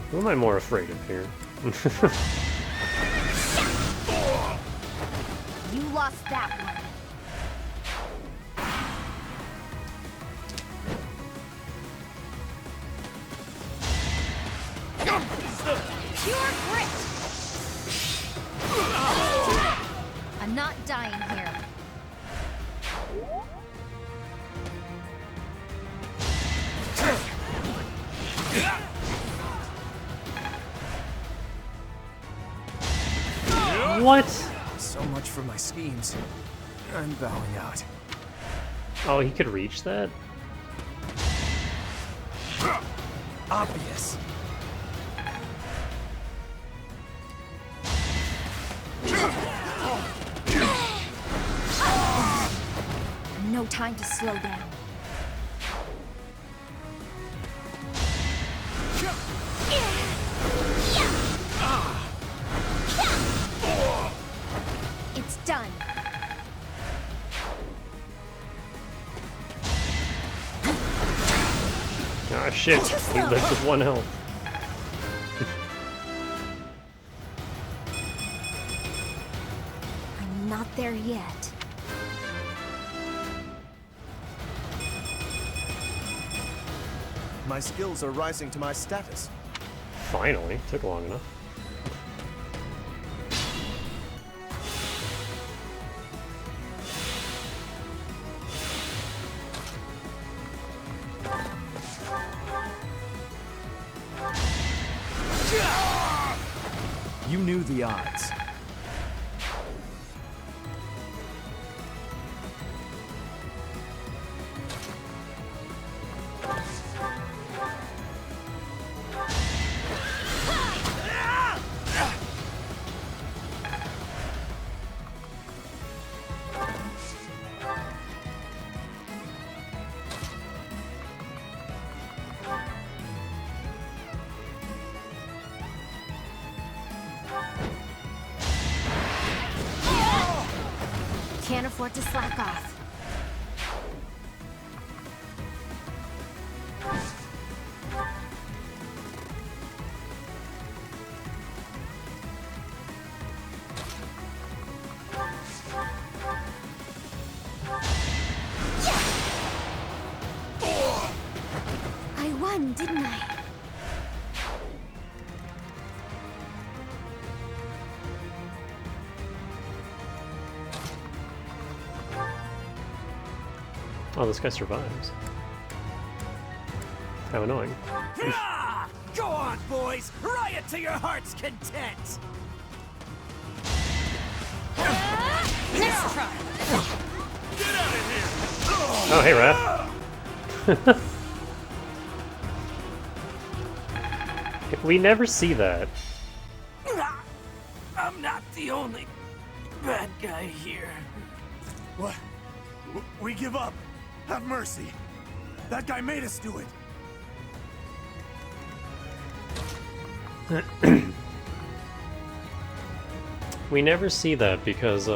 Who am I more afraid of here? You lost that one. Pure grit! I'm not dying here. What? So much for my schemes. I'm bowing out. Oh, he could reach that? Obvious. No time to slow down. It's done. Ah, shit. He lived with 1 health. I'm not there yet. My skills are rising to my status. Finally. Took long enough. You knew the odds. Can't afford to slack off. I won, didn't I? Oh, this guy survives. How annoying. Ah! Go on, boys! Riot to your heart's content! Let's try. Get out of here! Oh, hey, Raph. We never see that. I'm not the only bad guy here. What? We give up. Have mercy. That guy made us do it. We never see that because,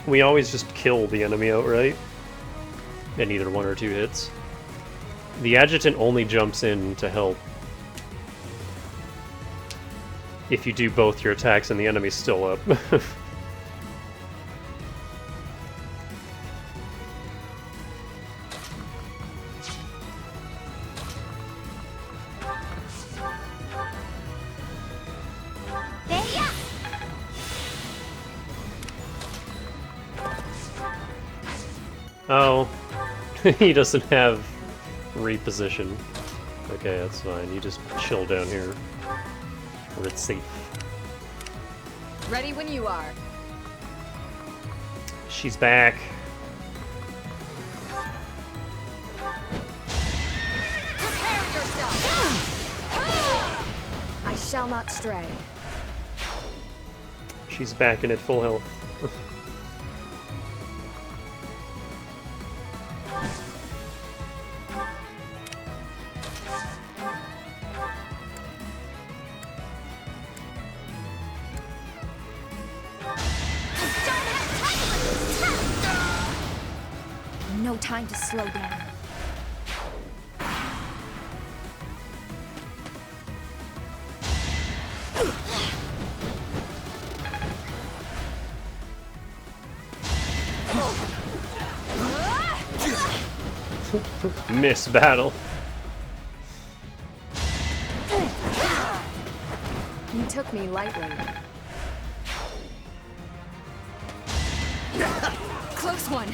we always just kill the enemy outright in either 1 or 2 hits. The adjutant only jumps in to help if you do both your attacks and the enemy's still up. Oh, he doesn't have reposition. Okay, that's fine. You just chill down here where it's safe. Ready when you are. She's back. Prepare yourself. I shall not stray. She's back and at full health. No time to slow down. Miss battle. You took me lightly. Close one.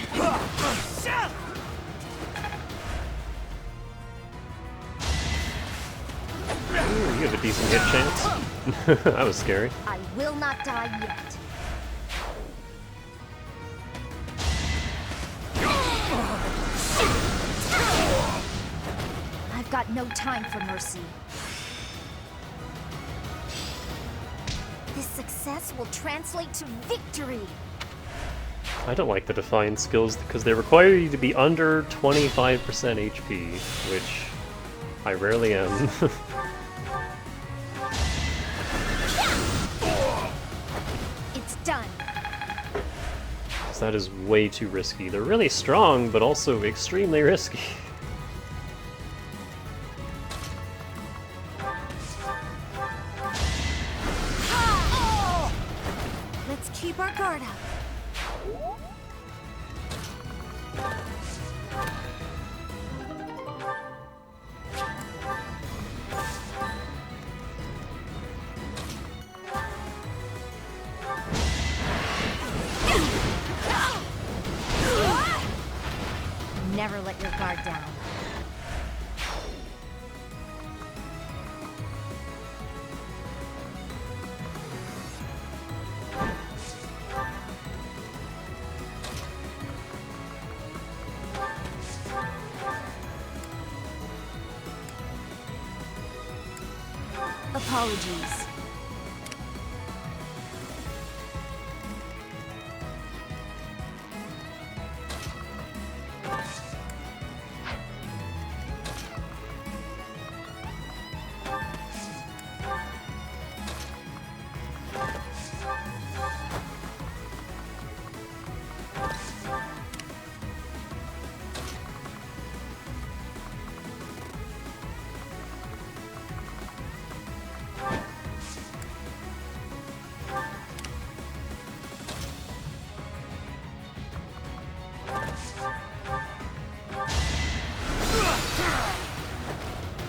Ooh, you have a decent hit chance. That was scary. I will not die yet. I've got no time for mercy. This success will translate to victory. I don't like the Defiance skills because they require you to be under 25% HP, which I rarely am. It's done. That is way too risky. They're really strong, but also extremely risky. Let's keep our guard up. Never let your guard down. Apologies.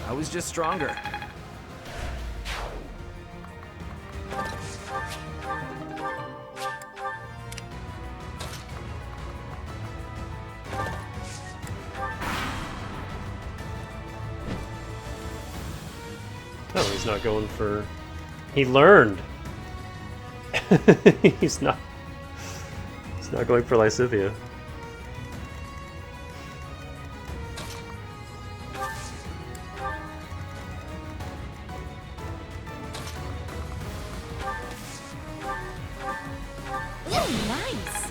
I was just stronger. Oh, he's not going for... He learned! He's not going for Lysithea. Ooh, nice!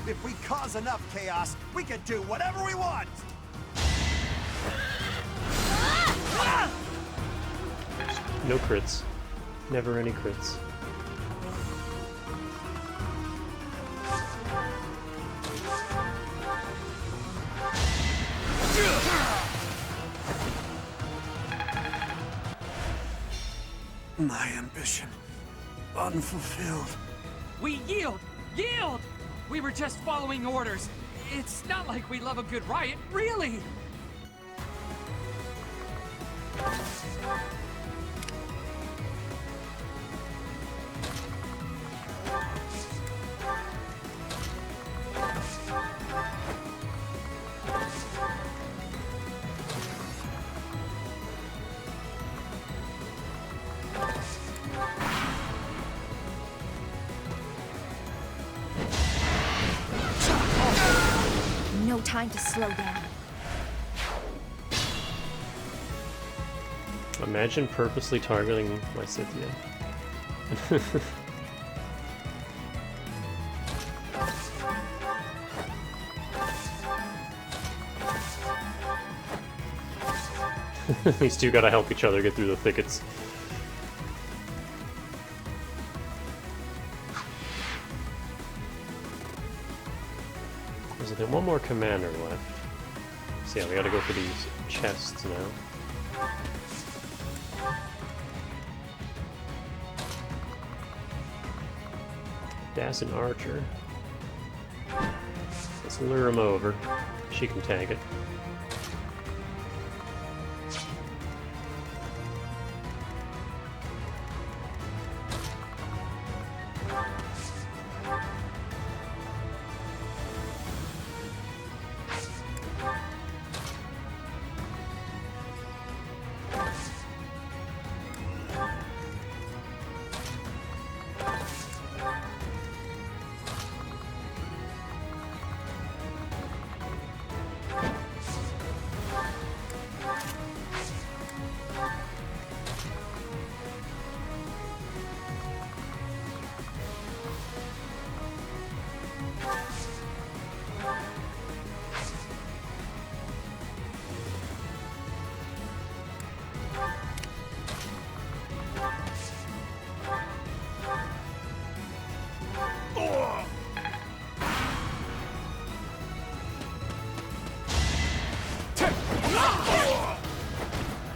If we cause enough chaos, we can do whatever we want! No crits. Never any crits. My ambition unfulfilled. We yield! Yield! We were just following orders. It's not like we love a good riot, really! No time to slow down. Imagine purposely targeting Lysithea. These two gotta help each other get through the thickets. There's one more commander left. So yeah, we gotta go for these chests now. Das and Archer. Let's lure him over. She can tank it.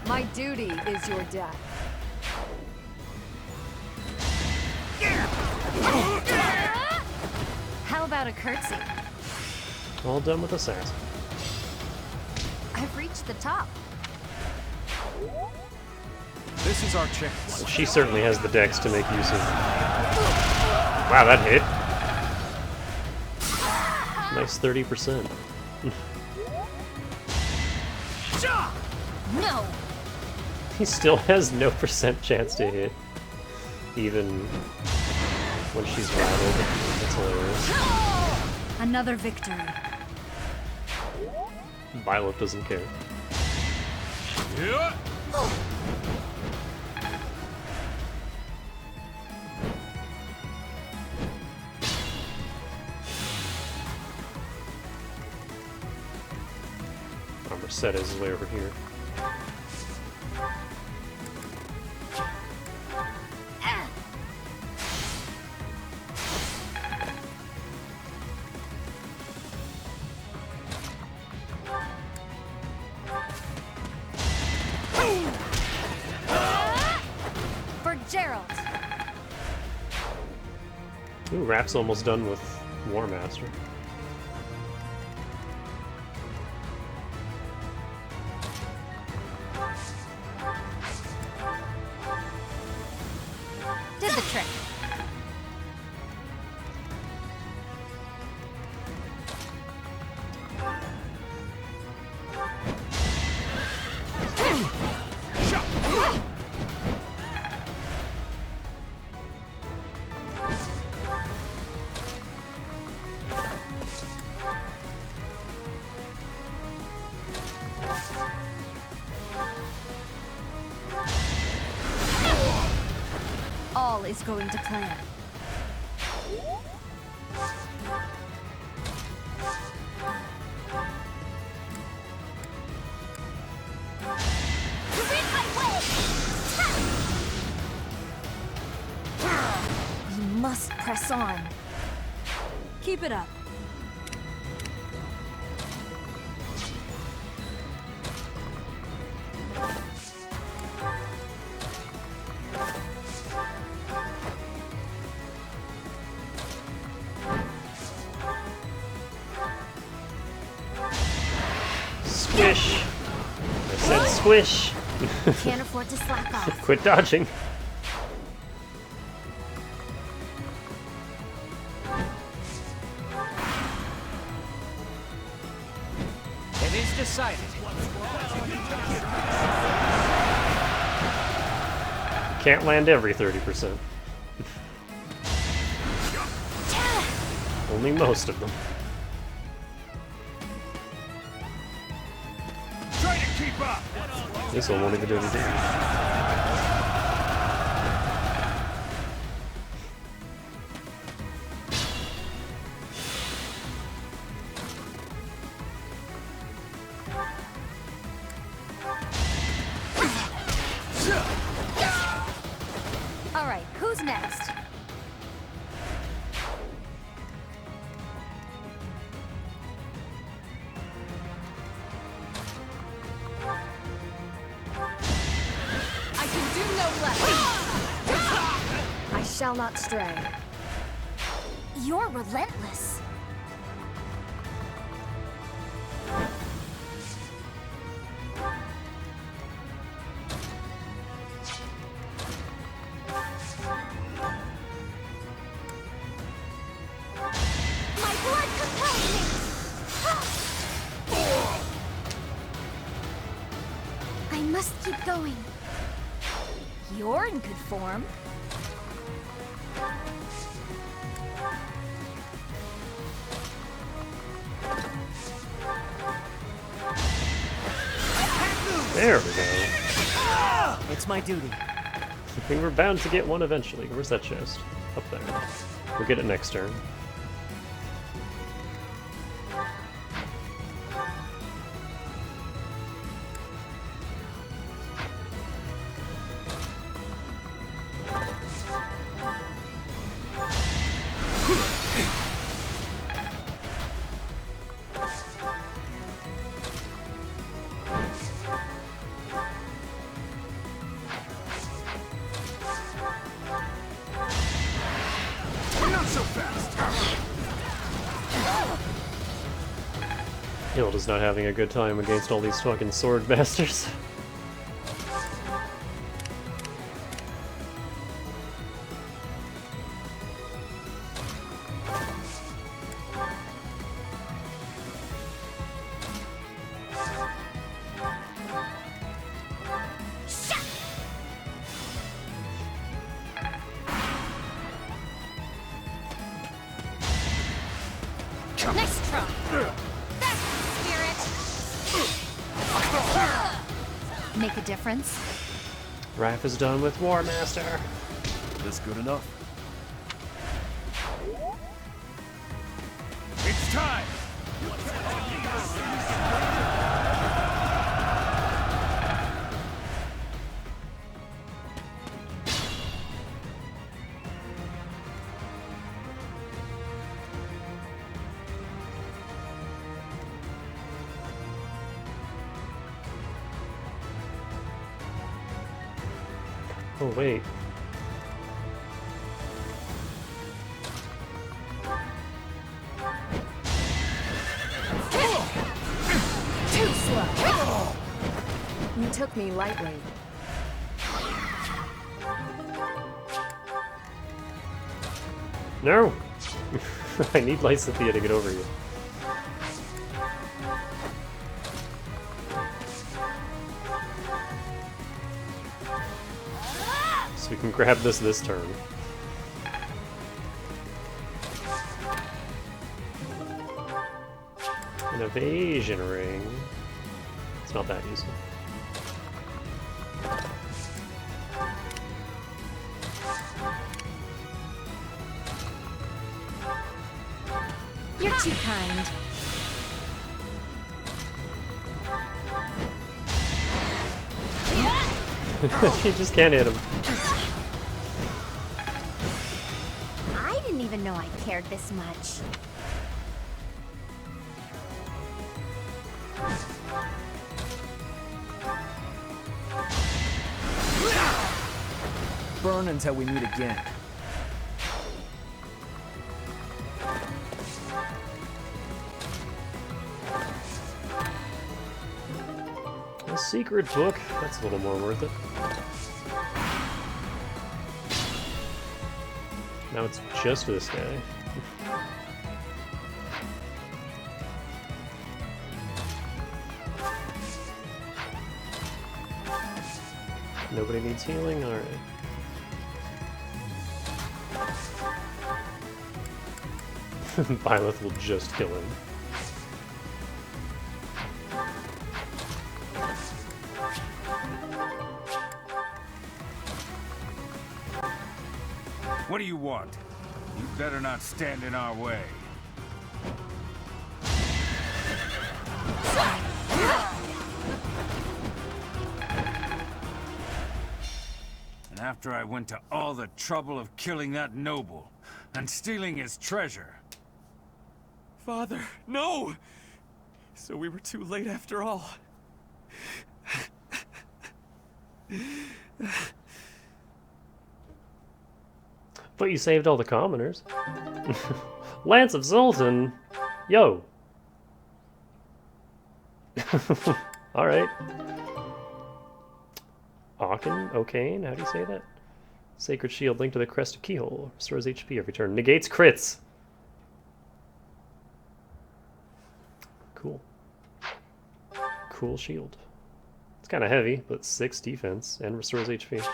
My duty is your death. How about a curtsy? All done with Assassin. I've reached the top. This is our chance. She certainly has the dex to make use of... Wow, that hit. Nice 30%. No! He still has no % chance to hit. Even when she's rattled. That's hilarious. Another victory. Violet doesn't care. Yeah. Mercedes is way over here. Raph's almost done with War Master. Did the trick. All is going to plan. We must press on. Keep it up. Squish! I said squish! Can't afford to slack off. Quit dodging. It is decided. Can't land every 30%. Only most of them. Try to keep up. This one won't even do anything. All right, who's next? I can do no less. I shall not stray. You're relentless. My blood compels me. I must keep going. You're in good form. There we go. It's my duty. I think we're bound to get one eventually. Where's that chest? Up there. We'll get it next turn. Not so fast. Hilda's not having a good time against all these fucking sword masters. Nice try. That's the spirit. Make a difference. Raph is done with War Master. This good enough? It's time. Oh wait. took me lightly. No! I need Lysithea to get over you. So we can grab this turn. An evasion ring. It's not that useful. You're too kind. You just can't hit him. I didn't even know I cared this much. Burn until we meet again. A secret book? That's a little more worth it. Now it's just this guy. Nobody needs healing? Alright. Byleth will just kill him. What do you want? You better not stand in our way. And after I went to all the trouble of killing that noble and stealing his treasure. Father, no! So we were too late after all. But you saved all the commoners. Lance of Zoltan! Yo! Alright. Okane? How do you say that? Sacred Shield linked to the crest of Keyhole. Restores HP every turn. Negates crits! Cool. Cool shield. It's kind of heavy, but 6 defense and restores HP.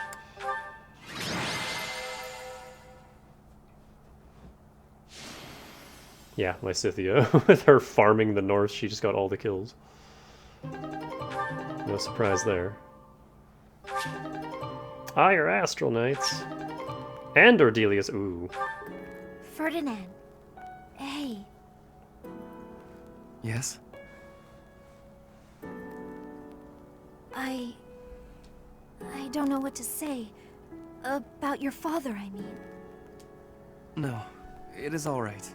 Yeah, Lysithea. With her farming the north, she just got all the kills. No surprise there. Ah, your Astral Knights. And Ordelius. Ooh. Ferdinand. Hey. Yes? I don't know what to say. About your father, I mean. No, it is all right.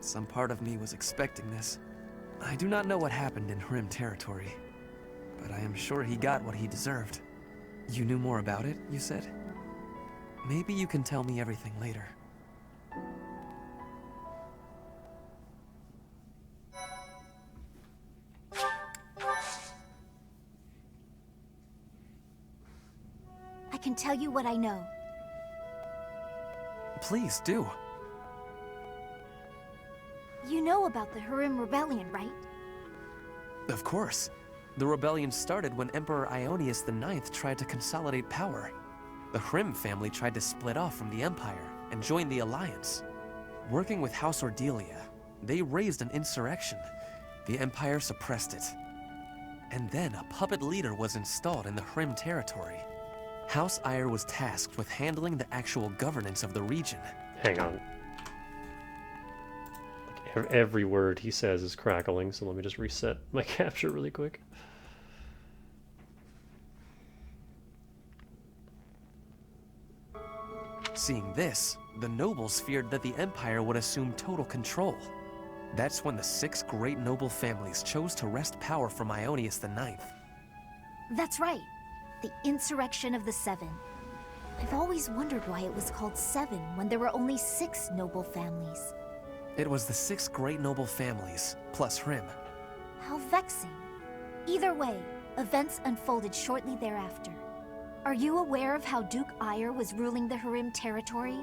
Some part of me was expecting this. I do not know what happened in Hrim territory, but I am sure he got what he deserved. You knew more about it, you said? Maybe you can tell me everything later. I can tell you what I know. Please do. You know about the Hrim Rebellion, right? Of course. The rebellion started when Emperor Ionius IX tried to consolidate power. The Hrim family tried to split off from the Empire and join the Alliance. Working with House Ordelia, they raised an insurrection. The Empire suppressed it. And then a puppet leader was installed in the Hrim territory. House Ire was tasked with handling the actual governance of the region. Hang on. Every word he says is crackling, so let me just reset my capture really quick. Seeing this, the nobles feared that the Empire would assume total control. That's when the 6 great noble families chose to wrest power from Ionius IX. That's right. The Insurrection of the Seven. I've always wondered why it was called Seven when there were only 6 noble families. It was the 6 great noble families, plus Hrim. How vexing. Either way, Events unfolded shortly thereafter. Are you aware of how Duke Ire was ruling the Harim territory?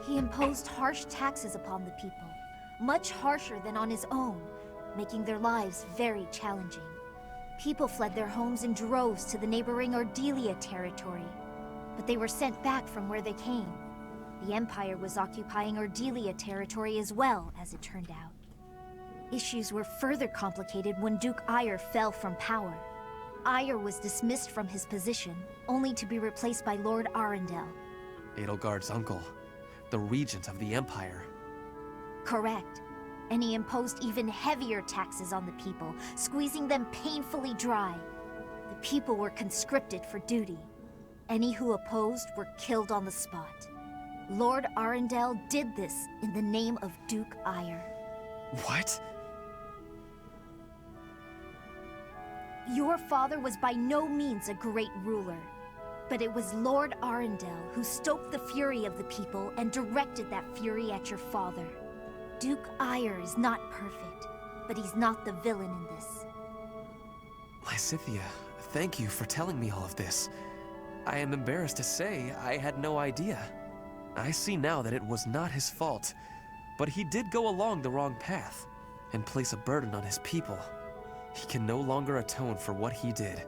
He imposed harsh taxes upon the people, much harsher than on his own, making their lives very challenging. People fled their homes in droves to the neighboring Ardelia territory, but they were sent back from where they came. The Empire was occupying Ardelia territory as well, as it turned out. Issues were further complicated when Duke Ire fell from power. Ire was dismissed from his position, only to be replaced by Lord Arundel. Edelgard's uncle, the regent of the Empire. Correct. And he imposed even heavier taxes on the people, squeezing them painfully dry. The people were conscripted for duty. Any who opposed were killed on the spot. Lord Arundel did this in the name of Duke Ire. What? Your father was by no means a great ruler, but it was Lord Arundel who stoked the fury of the people and directed that fury at your father. Duke Ire is not perfect, but he's not the villain in this. Lysithea, thank you for telling me all of this. I am embarrassed to say I had no idea. I see now that it was not his fault, but he did go along the wrong path and place a burden on his people. He can no longer atone for what he did.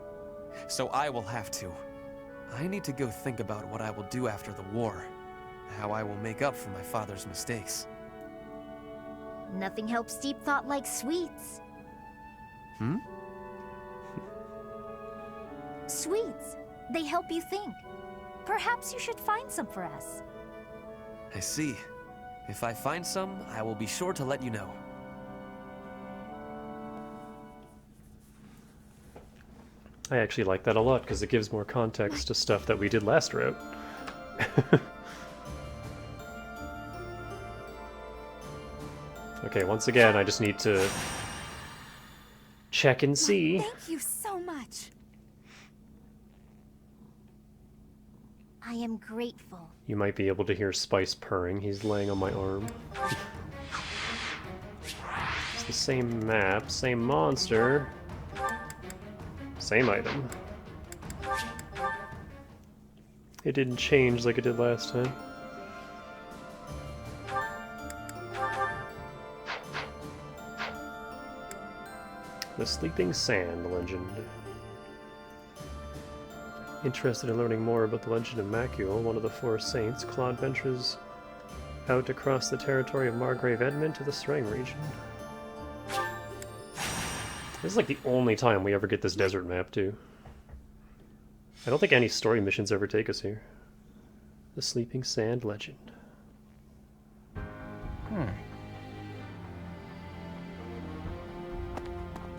So I will have to. I need to go think about what I will do after the war, how I will make up for my father's mistakes. Nothing helps deep thought like sweets. Hmm? Sweets. They help you think. Perhaps you should find some for us. I see. If I find some, I will be sure to let you know. I actually like that a lot, because it gives more context to stuff that we did last route. Okay, once again, I just need to check and see. Thank you so much. I am grateful. You might be able to hear Spice purring. He's laying on my arm. It's the same map, same monster, same item. It didn't change like it did last time. The Sleeping Sand legend. Interested in learning more about the legend of Macuel, one of the four saints, Claude ventures out across the territory of Margrave Edmund to the Serang region. This is like the only time we ever get this desert map, too. I don't think any story missions ever take us here. The Sleeping Sand legend.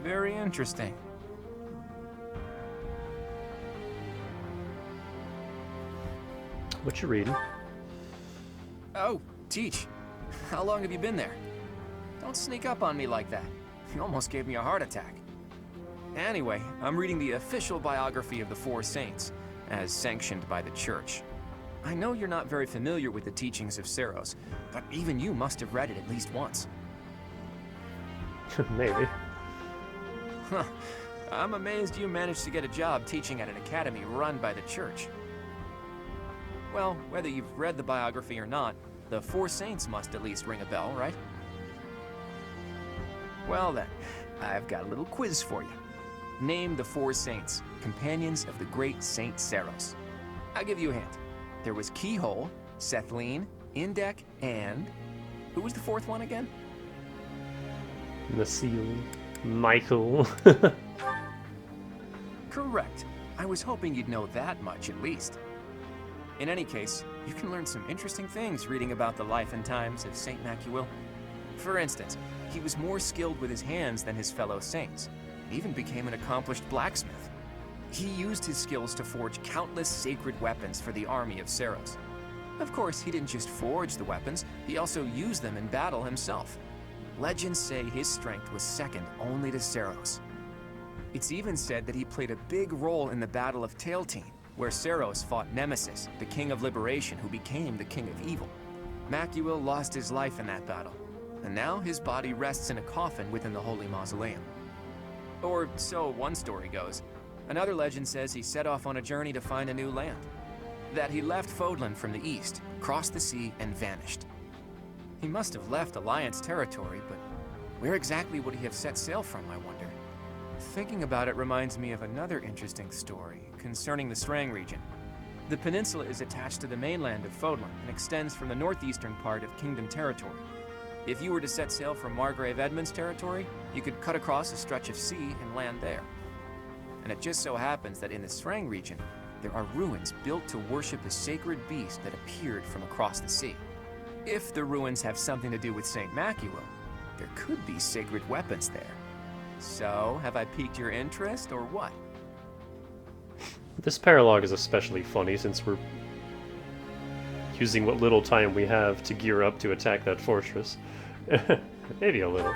Very interesting. What you reading? Oh, Teach. How long have you been there? Don't sneak up on me like that. You almost gave me a heart attack. Anyway, I'm reading the official biography of the Four Saints, as sanctioned by the Church. I know you're not very familiar with the teachings of Seros, but even you must have read it at least once. Maybe. Huh. I'm amazed you managed to get a job teaching at an academy run by the Church. Well, whether you've read the biography or not, the Four Saints must at least ring a bell, right? Well then, I've got a little quiz for you. Name the Four Saints, companions of the great Saint Seros. I'll give you a hint. There was Keyhole, Sethleen, Indek, and... who was the fourth one again? Nassil. Michael. Correct. I was hoping you'd know that much at least. In any case, you can learn some interesting things reading about the life and times of Saint Macuel. For instance, he was more skilled with his hands than his fellow saints. He even became an accomplished blacksmith. He used his skills to forge countless sacred weapons for the army of Seros. Of course, he didn't just forge the weapons, he also used them in battle himself. Legends say his strength was second only to Seros. It's even said that he played a big role in the Battle of Tailtean, where Seros fought Nemesis, the King of Liberation who became the King of Evil. Macuel lost his life in that battle, and now his body rests in a coffin within the Holy Mausoleum. Or so one story goes. Another legend says he set off on a journey to find a new land. That he left Fodlan from the east, crossed the sea, and vanished. He must have left Alliance territory, but where exactly would he have set sail from, I wonder? Thinking about it reminds me of another interesting story concerning the Srang region. The peninsula is attached to the mainland of Fodlan and extends from the northeastern part of Kingdom territory. If you were to set sail from Margrave Edmund's territory, you could cut across a stretch of sea and land there. And it just so happens that in the Srang region, there are ruins built to worship a sacred beast that appeared from across the sea. If the ruins have something to do with St. Macuil, there could be sacred weapons there. So, have I piqued your interest, or what? This paralogue is especially funny since we're using what little time we have to gear up to attack that fortress. Maybe a little.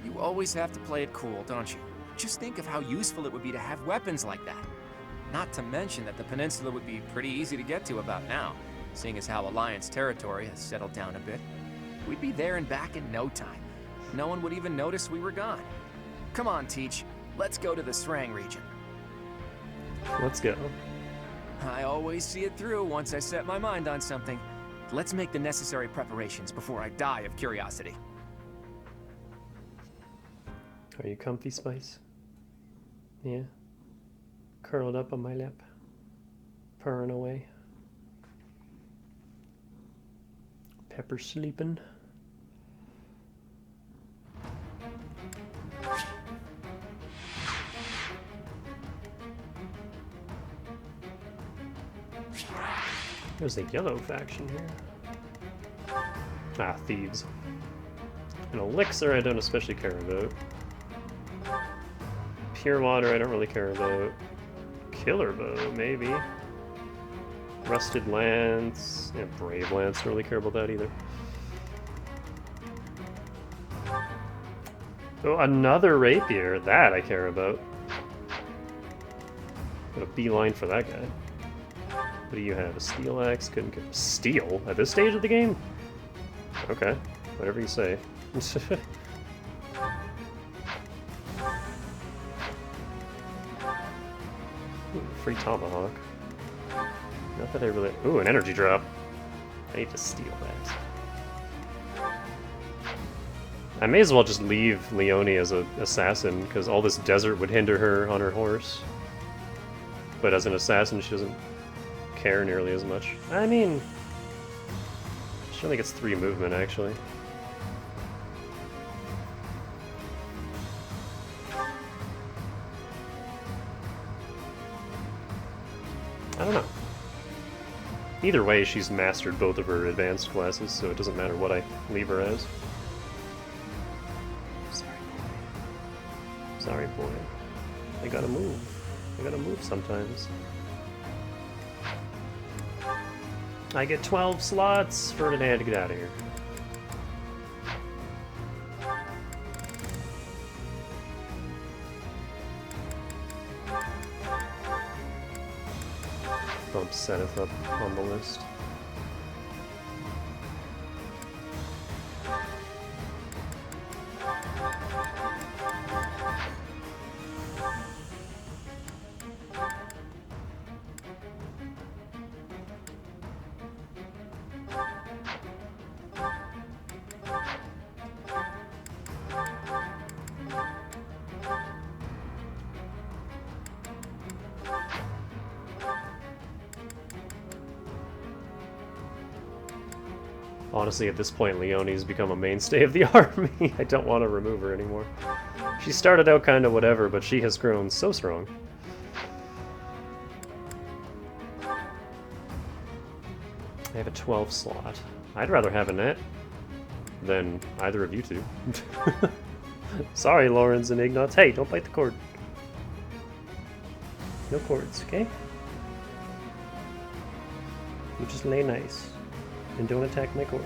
You always have to play it cool, don't you? Just think of how useful it would be to have weapons like that. Not to mention that the peninsula would be pretty easy to get to about now, seeing as how Alliance territory has settled down a bit. We'd be there and back in no time. No one would even notice we were gone. Come on, Teach. Let's go to the Srang region. Let's go. I always see it through once I set my mind on something. Let's make the necessary preparations before I die of curiosity. Are you comfy, Spice? Yeah? Curled up on my lap. Purring away. Pepper sleeping. There's a yellow faction here. Ah, thieves. An elixir I don't especially care about. Pure water I don't really care about. Killer bow, maybe. Rusted lance. Yeah, brave lance, don't really care about that either. Oh, another rapier. That I care about. Got a beeline for that guy. What do you have? A steel axe? Couldn't get steel at this stage of the game? Okay, whatever you say. Ooh, free tomahawk. Not that I really... Ooh, an energy drop. I need to steal that. I may as well just leave Leone as an assassin, because all this desert would hinder her on her horse. But as an assassin, she doesn't care nearly as much. I mean, she only gets 3 movement, actually. I don't know. Either way, she's mastered both of her advanced classes, so it doesn't matter what I leave her as. Sorry, boy. I gotta move. I gotta move sometimes. I get 12 slots. Ferdinand, get out of here. Bump Zenith up on the list. Honestly, at this point, Leone's become a mainstay of the army. I don't want to remove her anymore. She started out kind of whatever, but she has grown so strong. I have a 12 slot. I'd rather have a net than either of you two. Sorry, Lawrence and Ignatz. Hey, don't bite the cord. No cords, okay? You just lay nice. And don't attack my cord.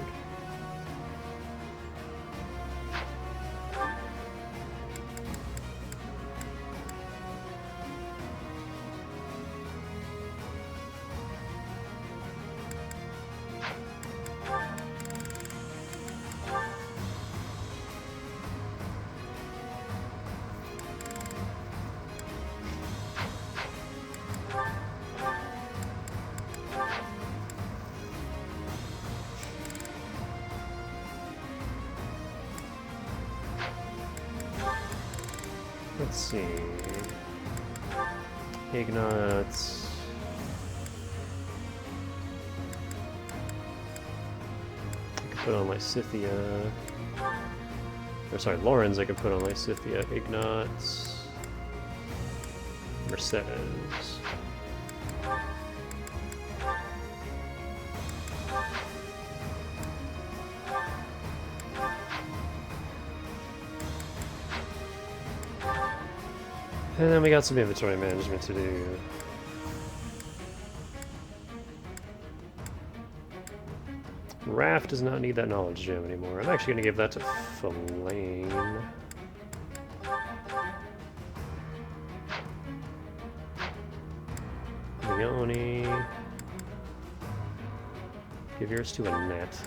Let's see. Ignots. I could put on Lysithia. Or sorry, Lawrence I could put on Lysithia. Ignots. Mercedes. And then we got some inventory management to do. Raph does not need that knowledge gem anymore. I'm actually going to give that to Flame. Leone. Give yours to Annette.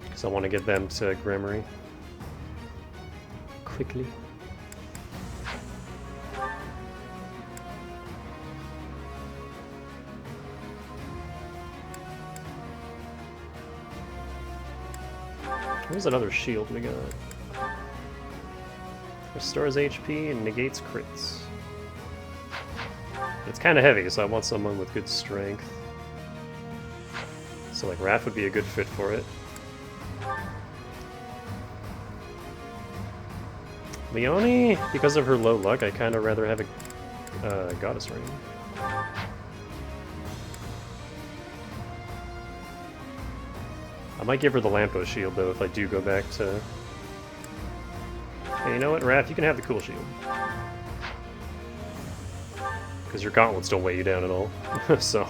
Because I want to get them to Gremory quickly. Here's another shield we got. Restores HP and negates crits. It's kind of heavy, so I want someone with good strength. So like Raph would be a good fit for it. Leone, because of her low luck, I kind of rather have a Goddess Ring. I might give her the Lampo shield, though, if I do go back to... Hey, you know what, Raph? You can have the cool shield. Because your gauntlets don't weigh you down at all. So...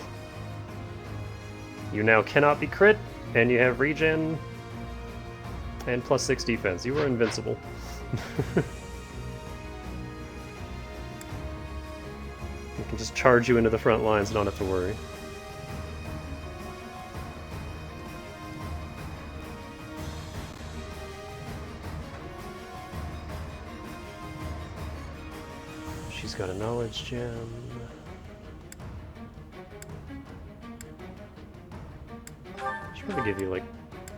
You now cannot be crit, and you have regen, and +6 defense. You are invincible. We can just charge you into the front lines and not have to worry. She's got a knowledge gem. Should probably give you like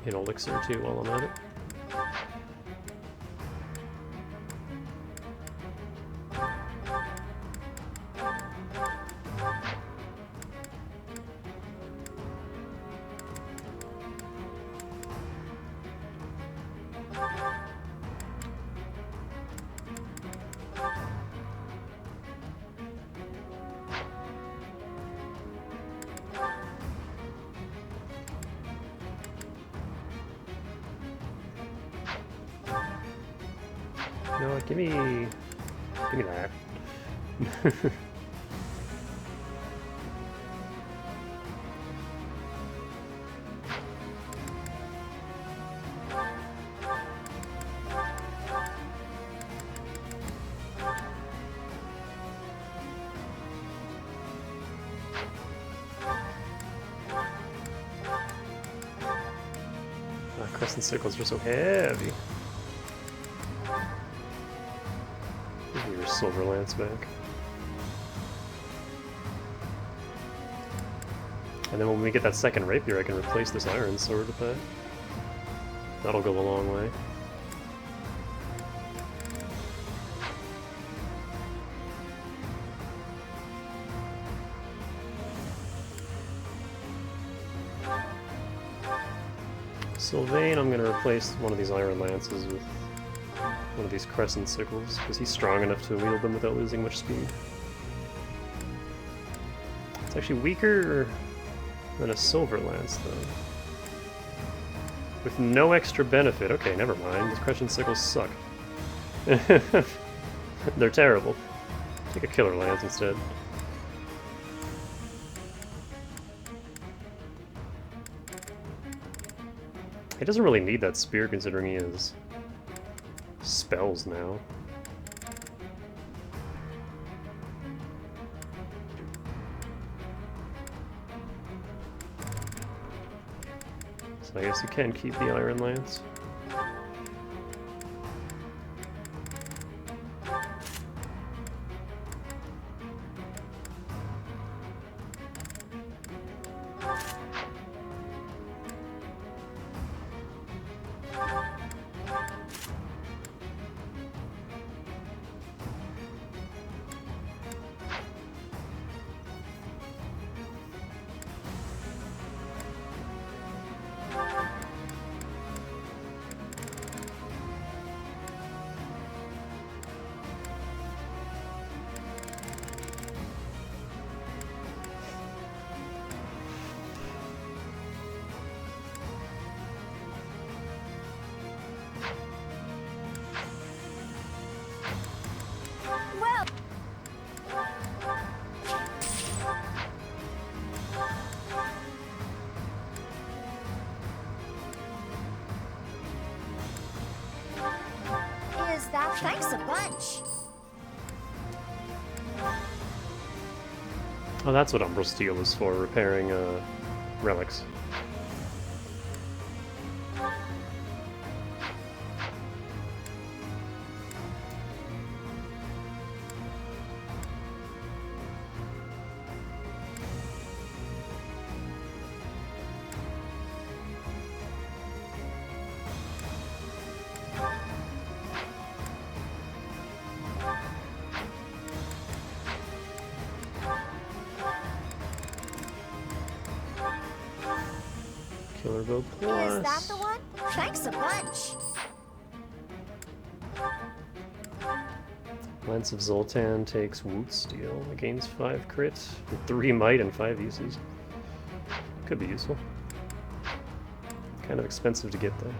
an elixir too while I'm at it. You know what, give me that. Crescent sickles are so heavy. Give me your silver lance back. And then when we get that second rapier, I can replace this iron sword with that. That'll go a long way. Sylvain, I'm going to replace one of these iron lances with one of these crescent sickles, because he's strong enough to wield them without losing much speed. It's actually weaker than a silver lance, though. With no extra benefit. Okay, never mind. These crescent sickles suck. They're terrible. Take a killer lance instead. He doesn't really need that spear considering he has spells now. So I guess you can keep the Iron Lance. Well, is that thanks a bunch? Oh, that's what Umbral Steel is for, repairing relics. Killer Bow Plus. Is that the one? Thanks a bunch. Lance of Zoltan takes Woot Steel. It gains 5 crit with 3 might and 5 uses. Could be useful. Kind of expensive to get though.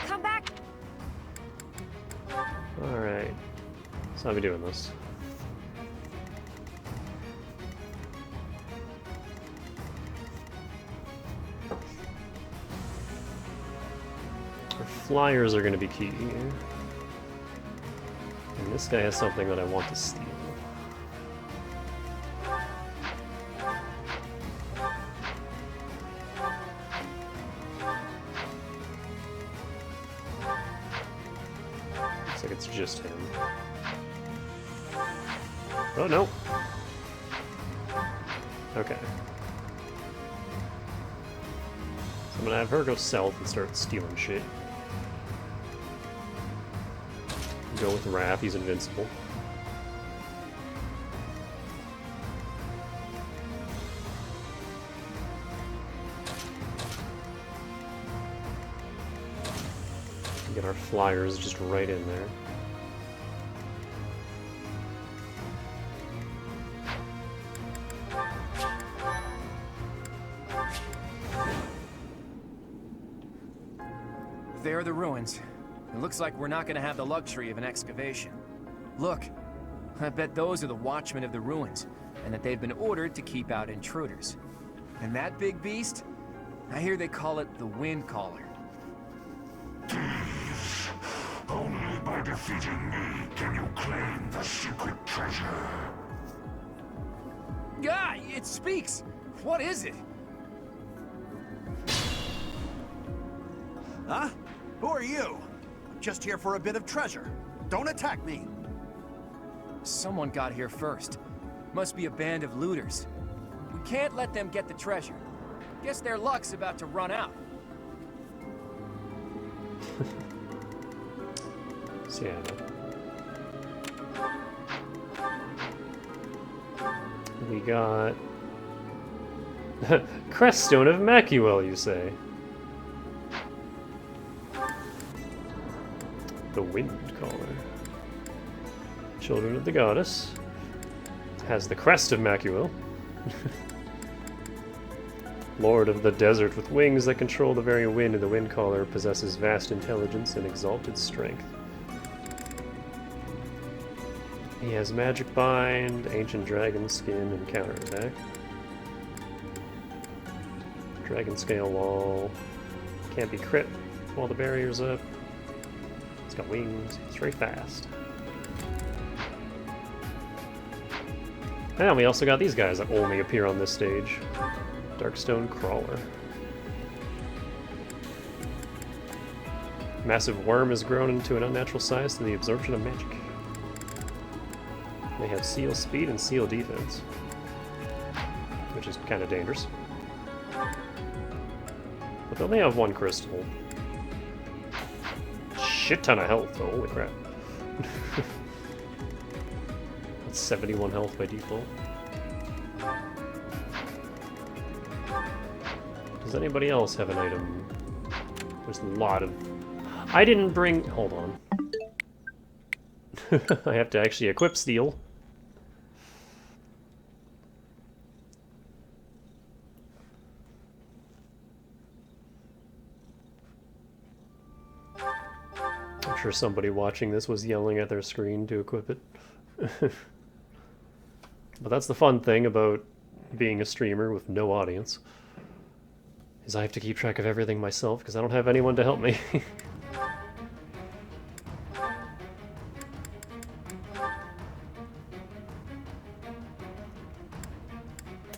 Come back. Alright. So how are we doing this? Our flyers are going to be key here. And this guy has something that I want to steal. Looks like it's just him. Oh, no. Okay. So I'm gonna have her go south and start stealing shit. Go with Wrath, he's invincible. Get our flyers just right in there. There are the ruins. It looks like we're not gonna have the luxury of an excavation. Look, I bet those are the watchmen of the ruins, and that they've been ordered to keep out intruders. And that big beast? I hear they call it the Wind Caller. Only by defeating me can you claim the secret treasure. Ah, it speaks! What is it? Huh? Who are you? I'm just here for a bit of treasure. Don't attack me. Someone got here first. Must be a band of looters. We can't let them get the treasure. Guess their luck's about to run out. So yeah. We got Creststone of Macuel, you say? The Wind Caller. Children of the Goddess. Has the crest of Macuel. Lord of the desert with wings that control the very wind, and the Wind Caller possesses vast intelligence and exalted strength. He has Magic Bind, Ancient Dragon Skin, and Counterattack. Dragon scale wall. Can't be crit while the barrier's up. It's got wings. It's very fast. And we also got these guys that only appear on this stage. Darkstone Crawler. Massive worm has grown into an unnatural size through the absorption of magic. They have seal speed and seal defense, which is kind of dangerous. But they only have one crystal. Shit ton of health, though. Holy crap. That's 71 health by default. Does anybody else have an item? There's a lot of... I didn't bring... Hold on. I have to actually equip steel. I'm sure somebody watching this was yelling at their screen to equip it. But that's the fun thing about being a streamer with no audience, is I have to keep track of everything myself because I don't have anyone to help me.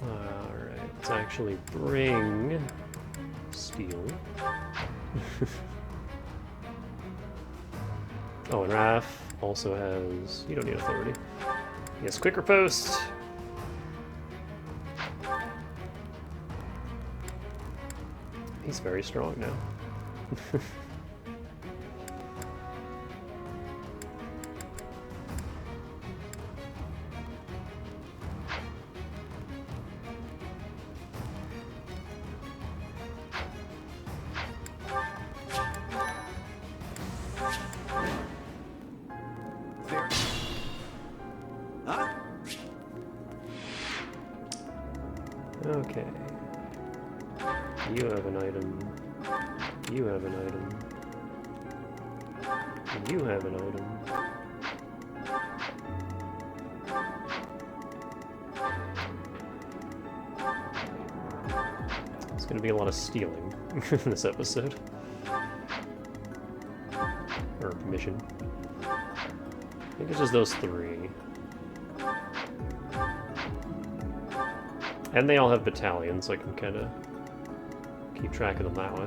Alright, let's actually bring steel. Oh, and Raph also has... You don't need authority. He has quicker post. He's very strong now. Okay. You have an item. You have an item. You have an item. It's gonna be a lot of stealing in this episode. Or mission. I think it's just those three. And they all have battalions, so I can kind of keep track of them that way.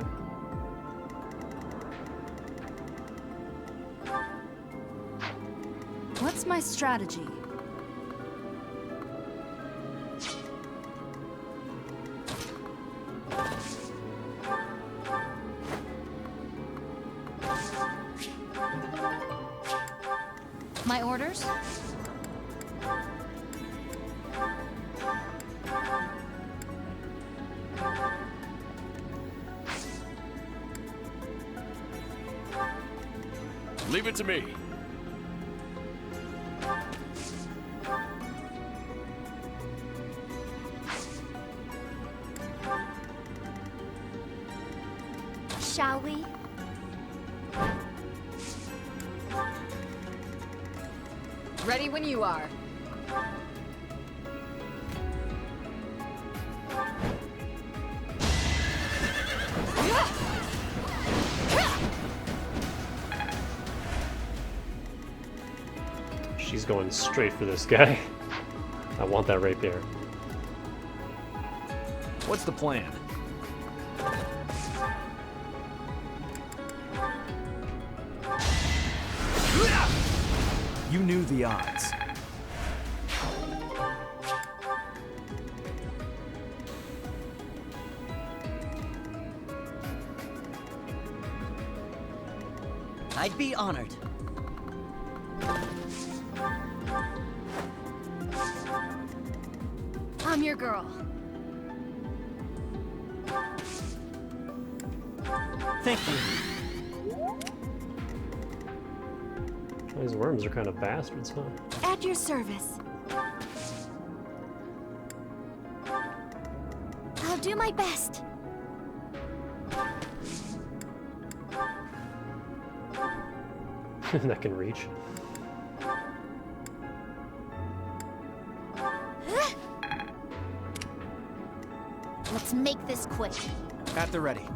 What's my strategy? My orders? Leave it to me. Shall we? Ready when you are. She's going straight for this guy. I want that right there. What's the plan? You knew the odds. I'd be honored. I'm your girl. Thank you. These worms are kind of bastards, huh? At your service. I'll do my best. That can reach. Let's make this quick. At the ready.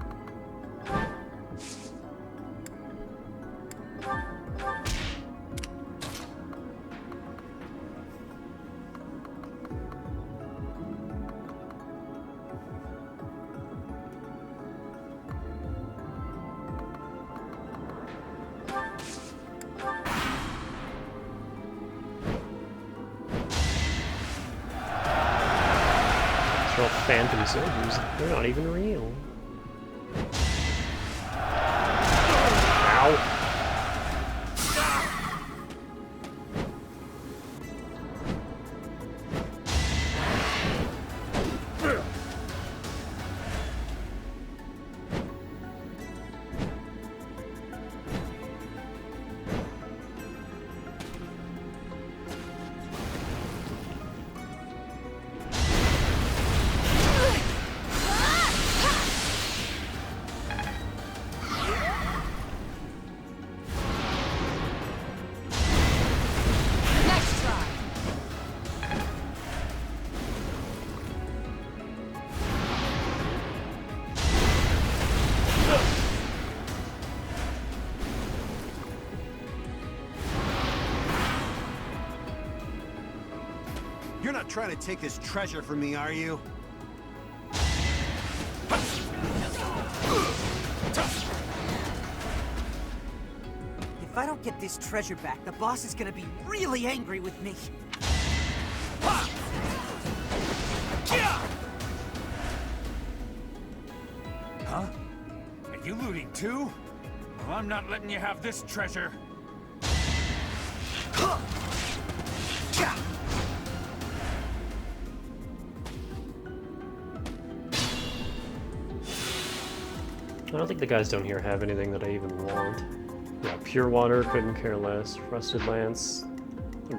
Phantom soldiers, they're not even real. Ow. You're not trying to take this treasure from me, are you? If I don't get this treasure back, the boss is gonna be really angry with me. Huh? Are you looting too? Well, I'm not letting you have this treasure. I don't think the guys down here have anything that I even want. Yeah, pure water, couldn't care less. Rusted lance,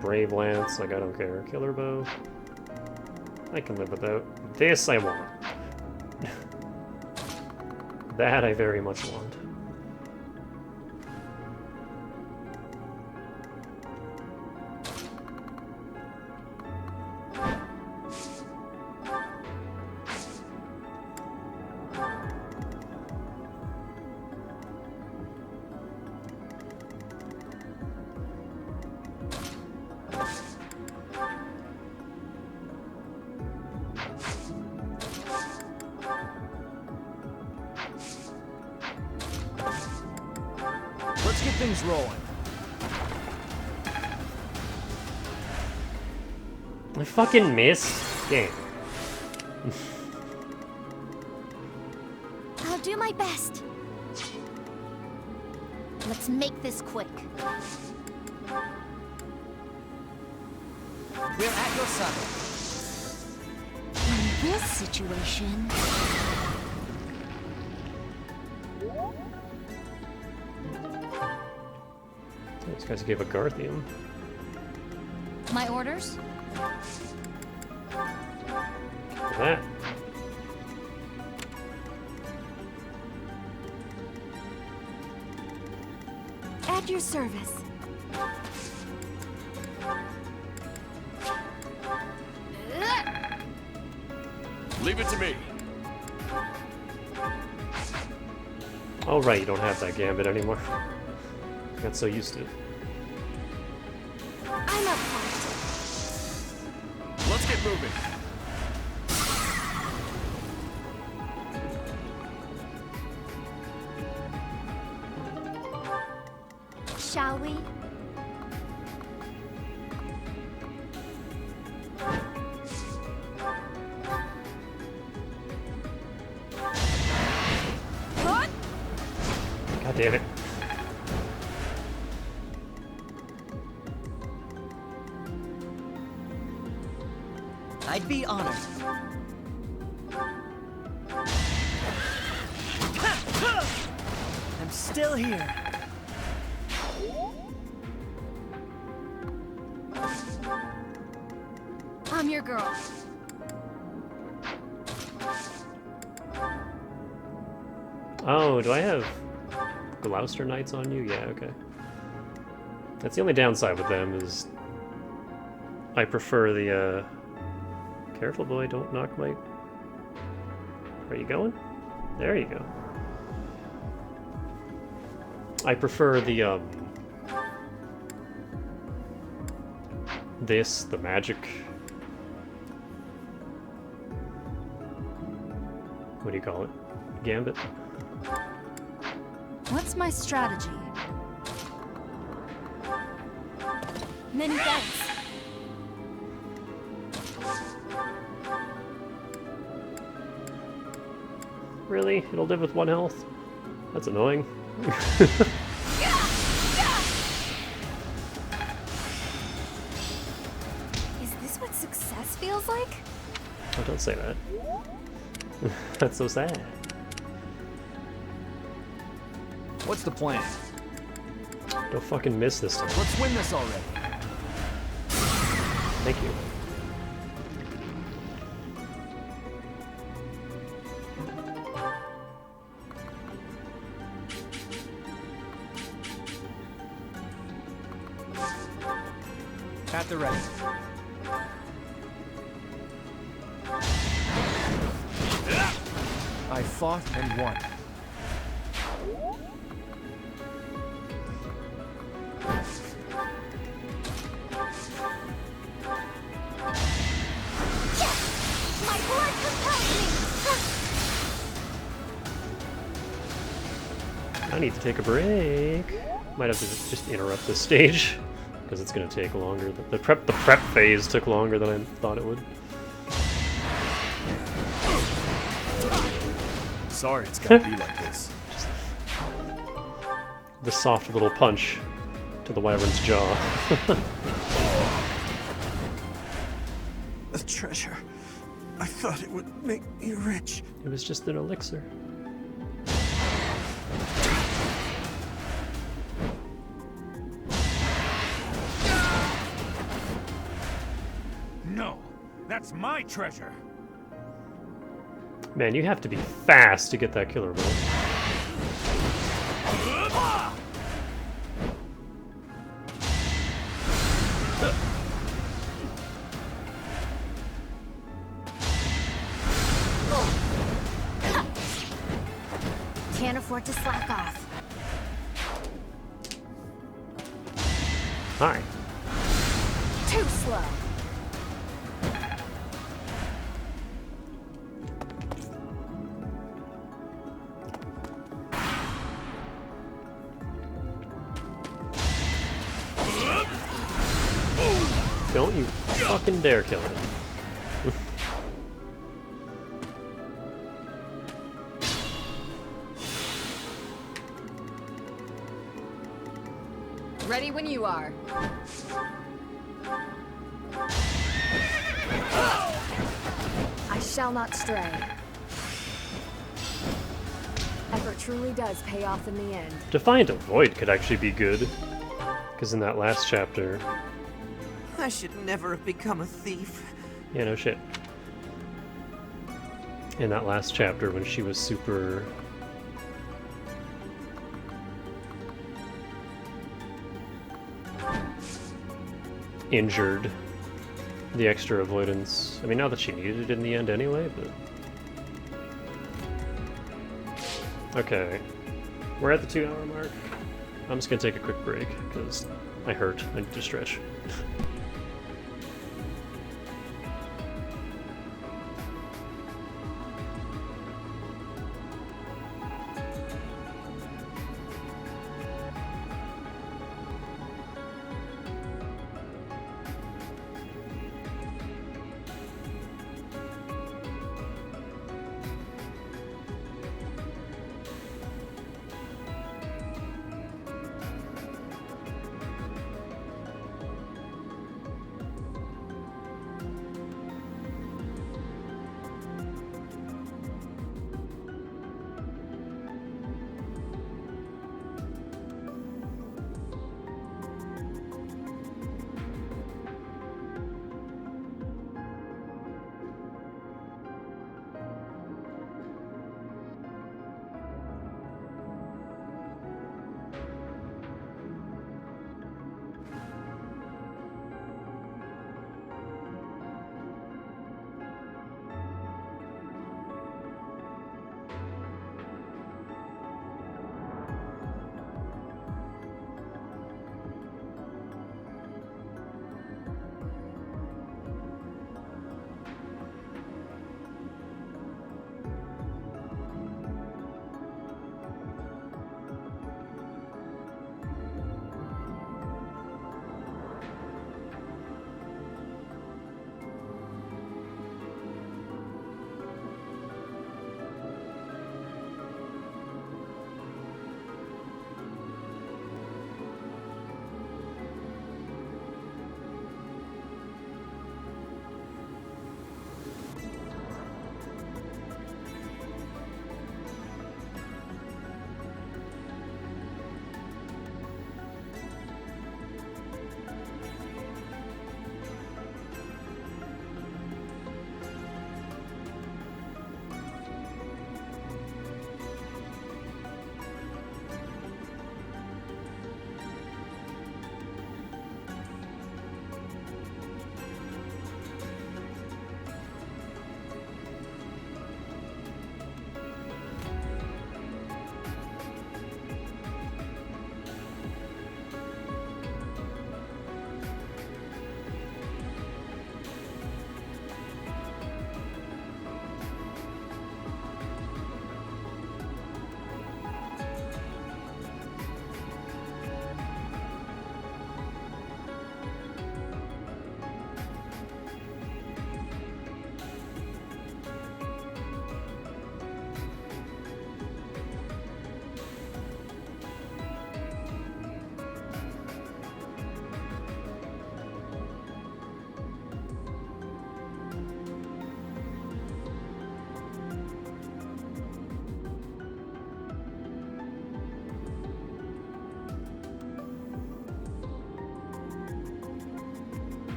brave lance, like I don't care. Killer bow, I can live without. This I want. That I very much want. Let's get things rolling. I fucking missed. Game. I'll do my best. Let's make this quick. We're at your side. In this situation... These guys gave a Garthium. My orders? That. At your service. Leave it to me. Oh right, you don't have that gambit anymore. I got so used to it. I'm up for Let's get moving. it. Shall we? God damn it. I'd be honored. I'm still here. I'm your girl. Oh, do I have Gloucester Knights on you? Yeah, okay. That's the only downside with them is I prefer the, careful boy, don't knock my Are you going? There you go. I prefer the, the magic. What do you call it? Gambit? What's my strategy? Many thanks. Really? It'll live with 1 health? That's annoying. Is this what success feels like? Oh, don't say that. That's so sad. What's the plan? Don't fucking miss this time. Let's win this already. Thank you. At the ready. I fought and won. My blood compels me! I need to take a break. Might have to just interrupt this stage because it's going to take longer. The prep phase took longer than I thought it would. Sorry it's gotta be like this. Just the soft little punch to the wyvern's jaw. The treasure. I thought it would make me rich. It was just an elixir. No, that's my treasure. Man, you have to be fast to get that killer roll. Can't afford to slack off. Hi. Too slow. Don't you fucking dare kill him. Ready when you are. I shall not stray. Effort truly does pay off in the end. Defiant Avoid could actually be good. Because in that last chapter... I should never have become a thief. Yeah, no shit. In that last chapter when she was super... injured. The extra avoidance. I mean, not that she needed it in the end anyway, but... Okay. We're at the 2-hour mark. I'm just gonna take a quick break, because I hurt. I need to stretch.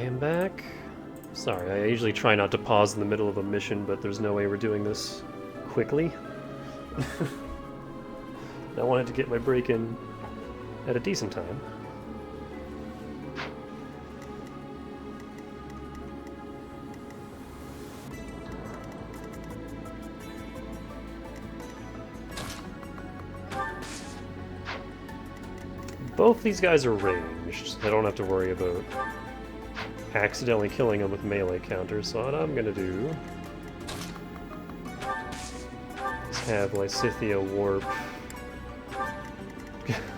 I am back. Sorry, I usually try not to pause in the middle of a mission, but there's no way we're doing this quickly. I wanted to get my break in at a decent time. Both these guys are ranged. I don't have to worry about accidentally killing them with melee counters, so what I'm gonna do is have Lysithea warp.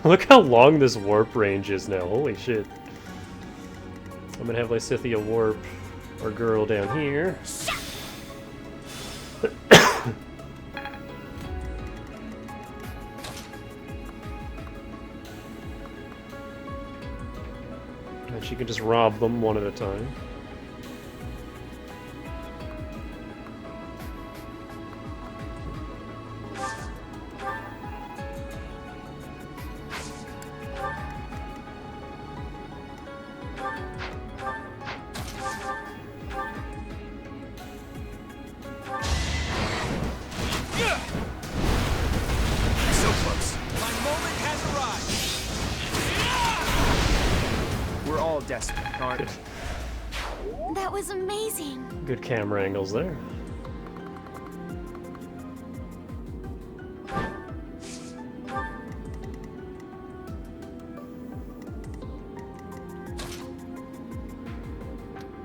Look how long this warp range is now, holy shit. I'm gonna have Lysithea warp our girl down here. And she can just rob them one at a time. That was amazing. Good camera angles there.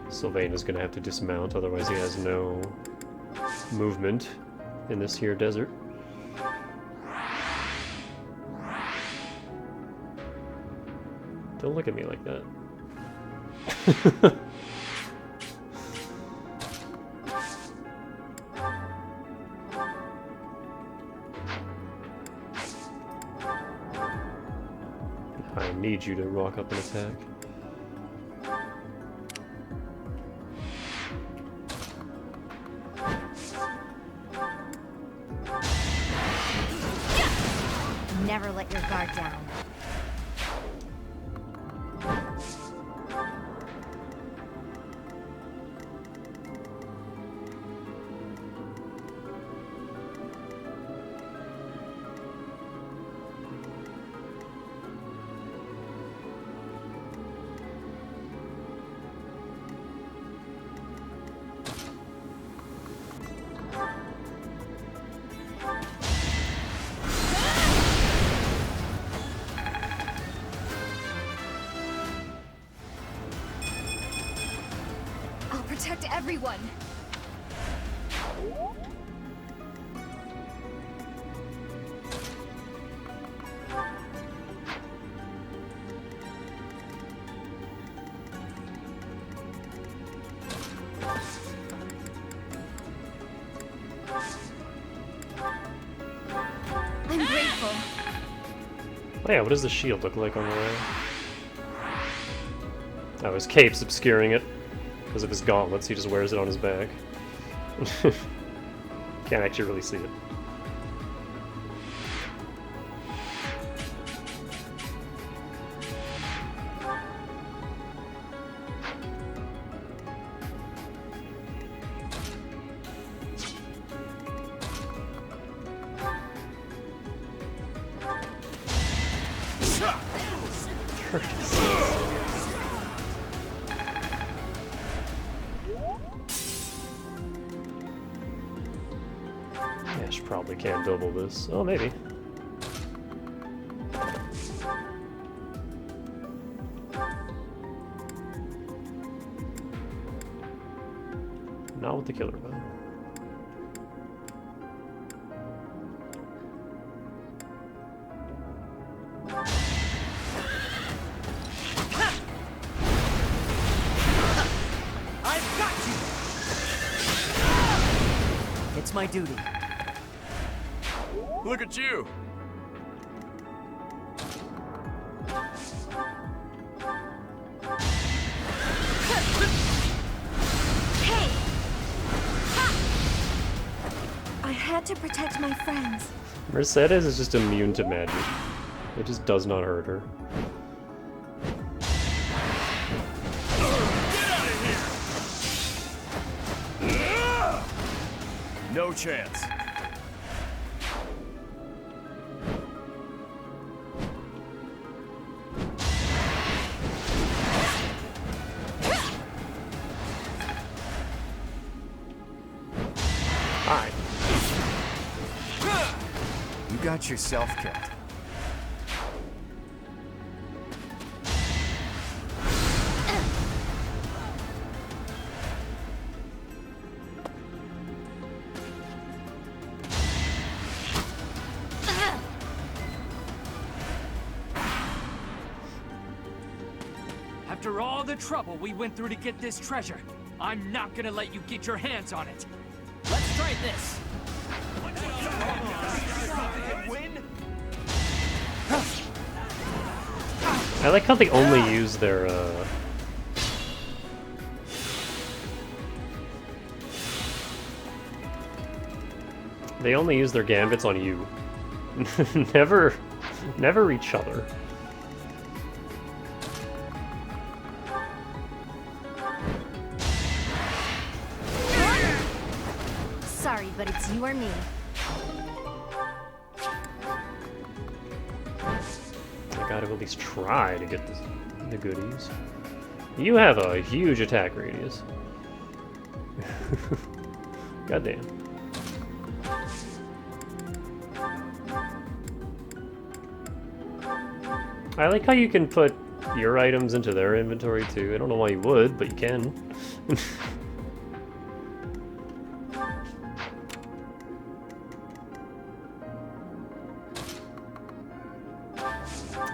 Sylvain is going to have to dismount, otherwise he has no movement in this here desert. Don't look at me like that. I need you to walk up and attack. Never let your guard down. Protect everyone. I'm grateful. Oh yeah, what does the shield look like on the way? Oh, his cape's obscuring it. Because of his gauntlets, he just wears it on his back. Can't actually really see it. Probably can't double this. Oh, maybe. Not with the killer bow. I've got you. It's my duty. Look at you! Hey! Ha! I had to protect my friends. Mercedes is just immune to magic. It just does not hurt her. Get No chance. Hi. You got yourself killed. After all the trouble we went through to get this treasure, I'm not gonna let you get your hands on it. Let's try this. I like how they only use their, they only use their gambits on you. Never each other. Sorry, but it's you or me. I gotta at least try to get the goodies. You have a huge attack radius. Goddamn. I like how you can put your items into their inventory too. I don't know why you would, but you can.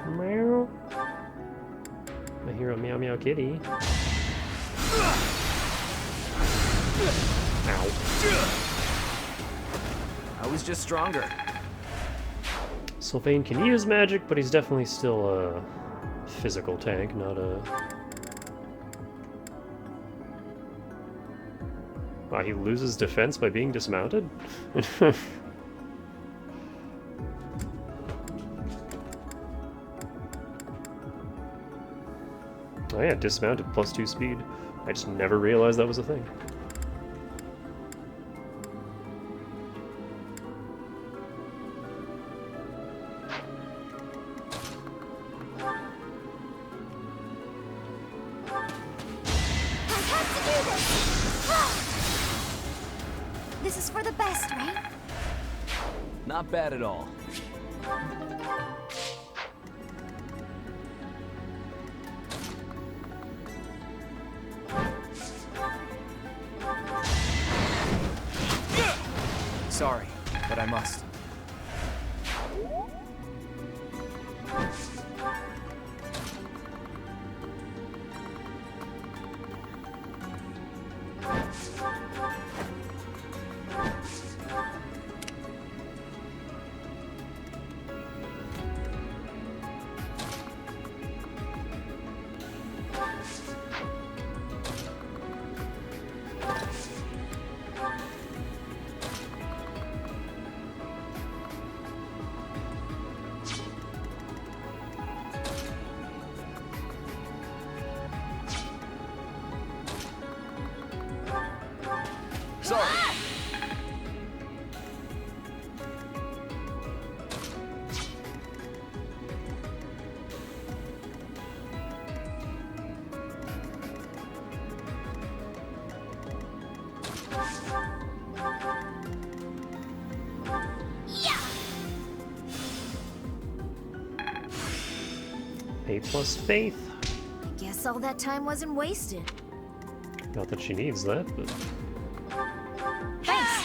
Meow. I hear a meow meow kitty. Ow. I was just stronger. Sylvain can use magic, but he's definitely still a physical tank, not a... Wow, he loses defense by being dismounted? Oh yeah, dismounted +2 speed. I just never realized that was a thing. This is for the best, right? Not bad at all. Sorry, but I must. A plus faith. Guess all that time wasn't wasted. Not that she needs that, but... Thanks!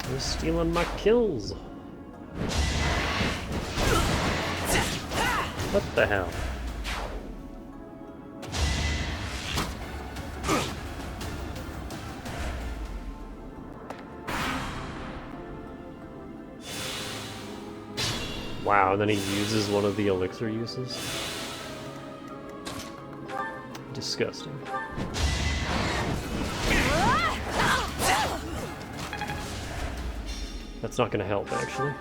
You're stealing my kills. What the hell? Wow, and then he uses one of the elixir uses? Disgusting. That's not gonna help, actually.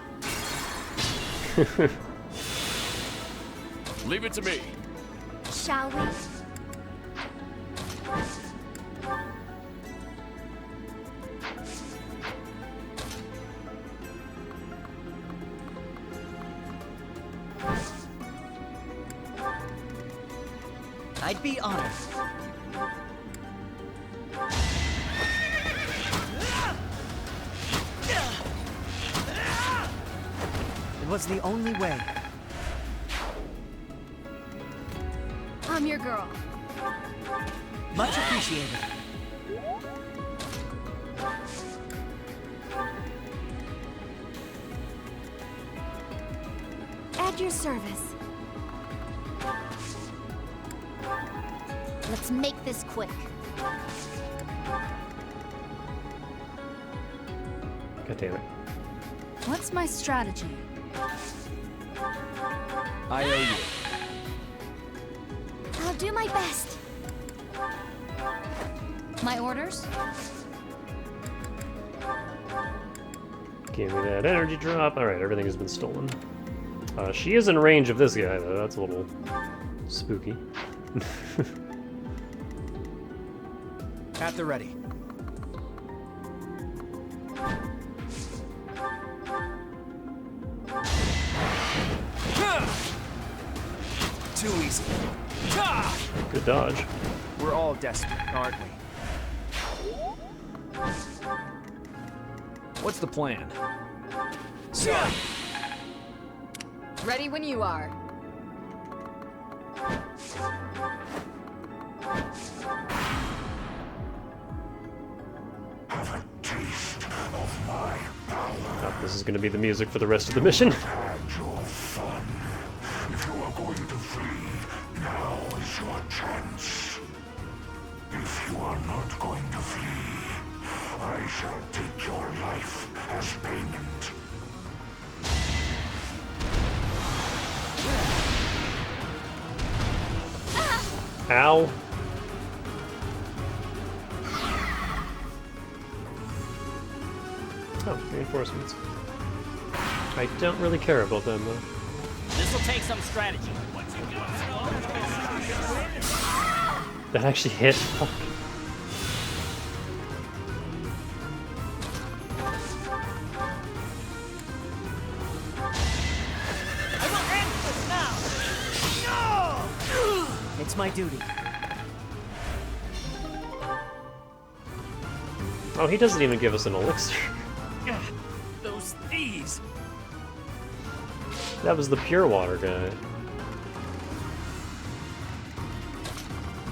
Leave it to me. Shall we? I'd be honored. It was the only way. I'm your girl. Much appreciated. At your service. Let's make this quick. God damn it. What's my strategy? I owe you. I'll do my best. My orders? Give me that energy drop. Alright, everything has been stolen. She is in range of this guy, though. That's a little spooky. At the ready. Too easy. Good dodge. We're all desperate, aren't we? What's the plan? Sir! Ready when you are. Have a taste of my power. This is going to be the music for the rest of the mission. Had your fun. If you are going to flee, now is your chance. If you are not going to flee, I shall take your life as payment. Ow. Oh, reinforcements. I don't really care about them, though. This'll take some strategy. What's it That actually hit. Fuck. I will end this now! It's my duty. Oh, he doesn't even give us an elixir. Those thieves! That was the pure water guy.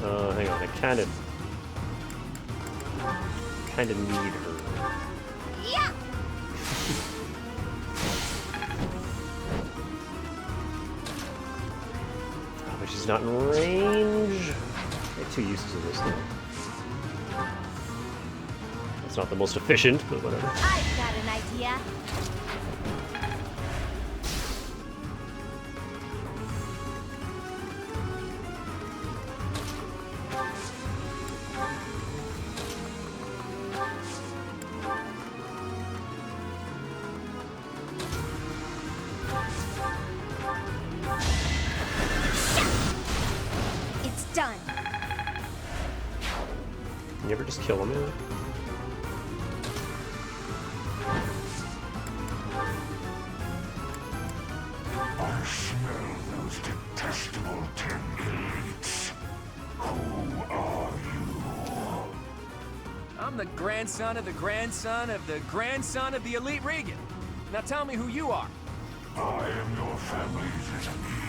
Hang on, I kinda need her. Yeah! Oh, but she's not in range. I have two uses of this thing. It's not the most efficient, but whatever. I've got an idea. It's done. Can you ever just kill him? I smell those detestable 10 elites. Who are you? I'm the grandson of the grandson of the grandson of the elite Regan. Now tell me who you are. I am your family's enemy.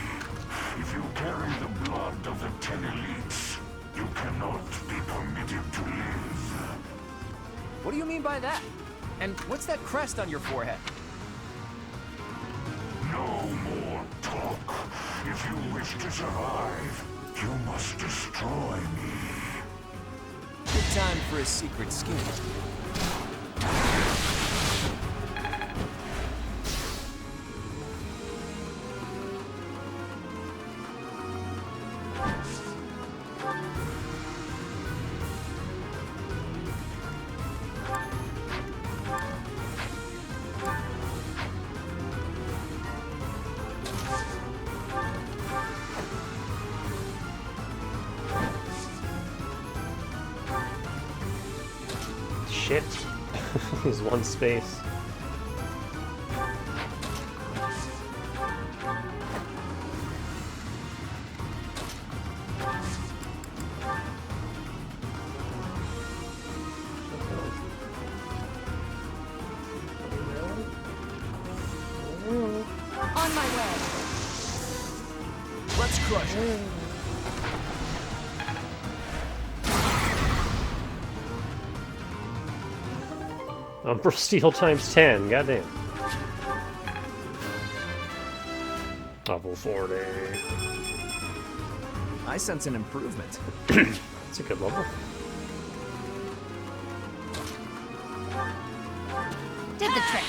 If you carry the blood of the 10 elites, you cannot be permitted to live. What do you mean by that? And what's that crest on your forehead? No more talk. If you wish to survive, you must destroy me. Good time for a secret scheme. shit. There's one space. On my way. Let's crush it. Umbral Steel times 10, goddamn. Level 40. I sense an improvement. It's a good level. Did the trick.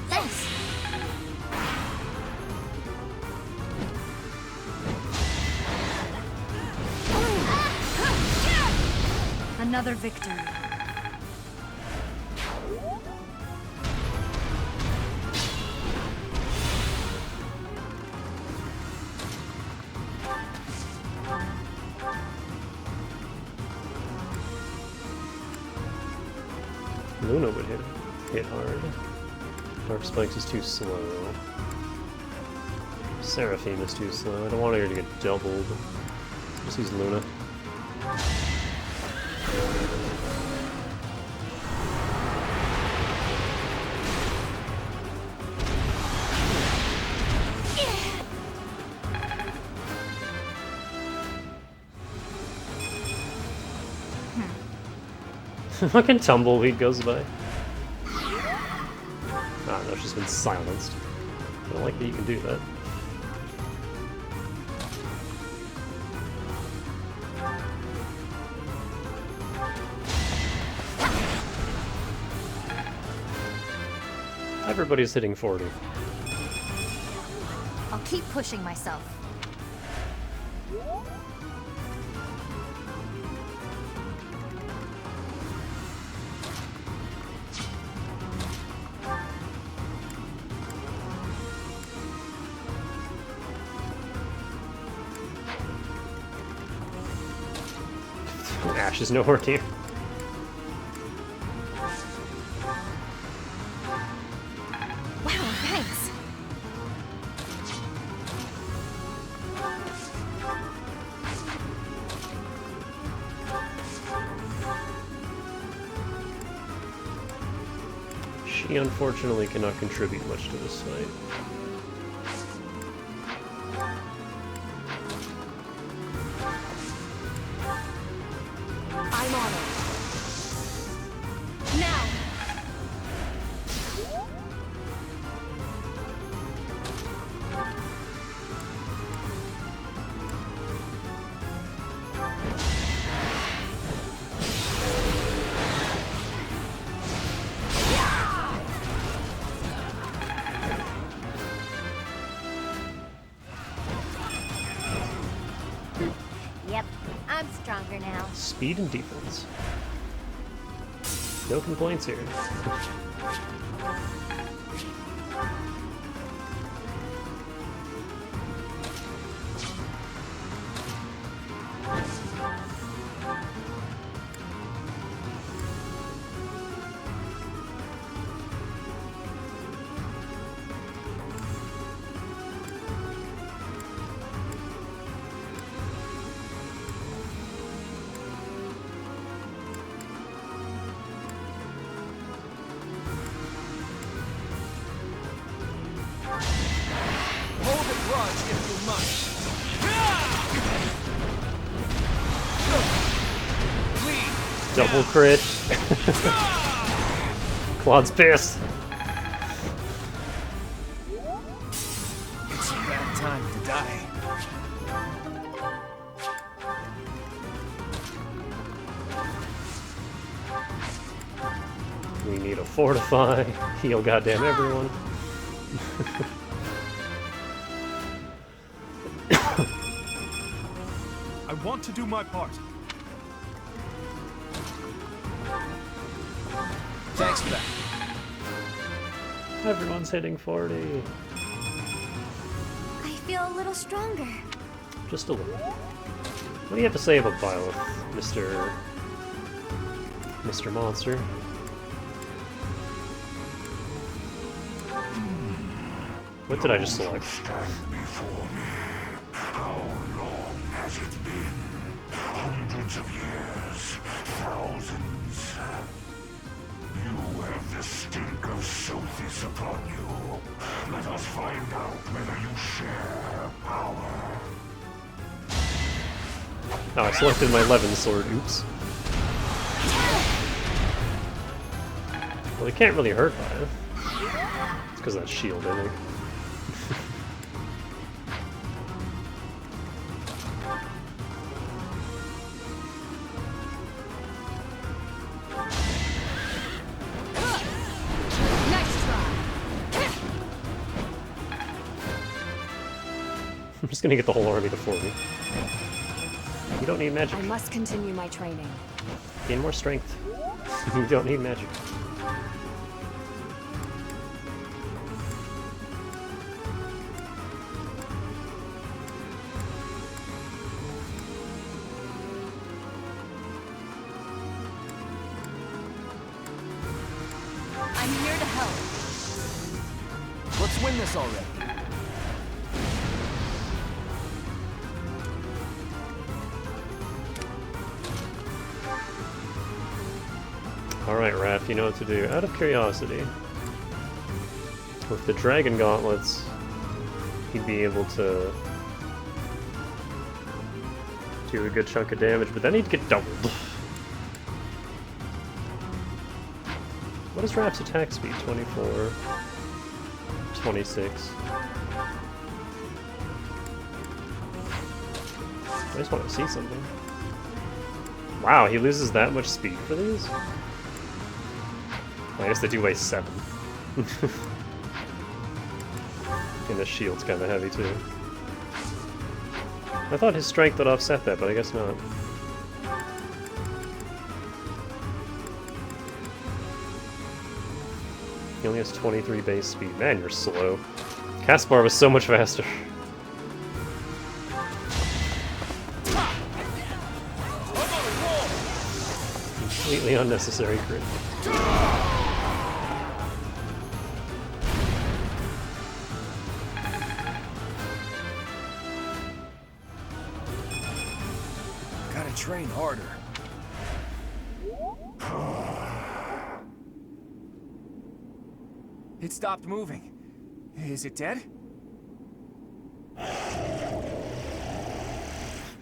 Thanks. Another victory. Luna would hit hard. Dark Spikes is too slow. Seraphine is too slow. I don't want her to get doubled. Just use Luna. Fucking Tumbleweed goes by. Ah, no, she's been silenced. I don't like that you can do that. Everybody's hitting 40. I'll keep pushing myself. Ash is nowhere near. Wow, thanks. She unfortunately cannot contribute much to this fight. I'm on it. Now! Yep, I'm stronger now. Speed and defense. No complaints here. Hold a grudge if you must. Double crit. Claude's pissed. It's a bad time to die. We need a fortify. Heal goddamn everyone. I want to do my part. Thanks for that. Everyone's hitting 40. I feel a little stronger. Just a little. What do you have to say about Byleth, Mr. Monster? What did I just select? How long has it been? Hundreds of years, thousands. You have the stink of Sothis upon you. Let us find out whether you share power. Oh, I selected my Levin sword. Oops. Well, he can't really hurt by it. It's because of that shield, I think. I'm just gonna get the whole army to 40. You don't need magic. I must continue my training. Gain more strength. You don't need magic. I'm here to help. Let's win this already. Alright, Raph, you know what to do. Out of curiosity, with the Dragon Gauntlets, he'd be able to do a good chunk of damage, but then he'd get doubled. What is Raph's attack speed? 24, 26. I just want to see something. Wow, he loses that much speed for these? I guess they do weigh 7. And the shield's kind of heavy too. I thought his strength would offset that, but I guess not. He only has 23 base speed. Man, you're slow. Caspar was so much faster. Completely unnecessary crit. Gotta train harder. It stopped moving. Is it dead?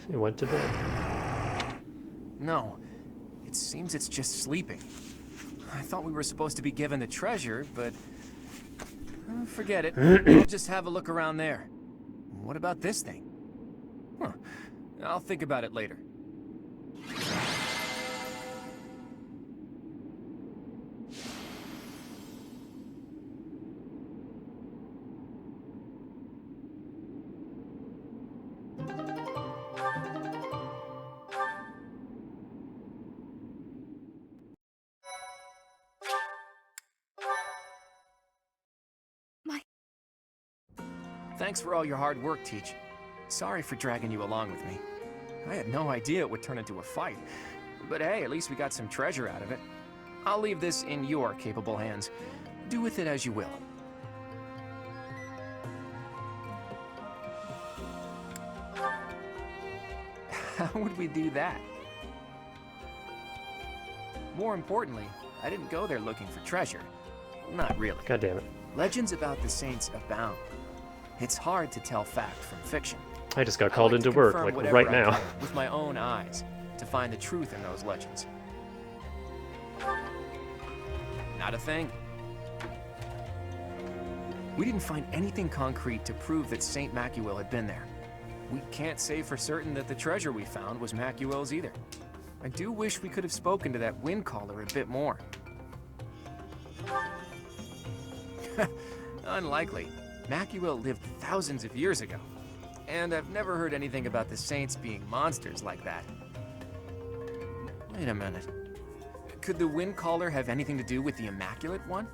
It went to bed. No. It seems it's just sleeping. I thought we were supposed to be given the treasure, but... forget it. I'll just have a look around there. What about this thing? Huh. I'll think about it later. Thanks for all your hard work, Teach. Sorry for dragging you along with me. I had no idea it would turn into a fight. But hey, at least we got some treasure out of it. I'll leave this in your capable hands. Do with it as you will. How would we do that? More importantly, I didn't go there looking for treasure. Not really. God damn it. Legends about the saints abound. It's hard to tell fact from fiction. I just got called into work, like right now. With my own eyes, to find the truth in those legends. Not a thing. We didn't find anything concrete to prove that Saint Macuil had been there. We can't say for certain that the treasure we found was Macuil's either. I do wish we could have spoken to that wind caller a bit more. Unlikely. Macuil lived thousands of years ago, and I've never heard anything about the saints being monsters like that. Wait a minute. Could the wind caller have anything to do with the Immaculate One?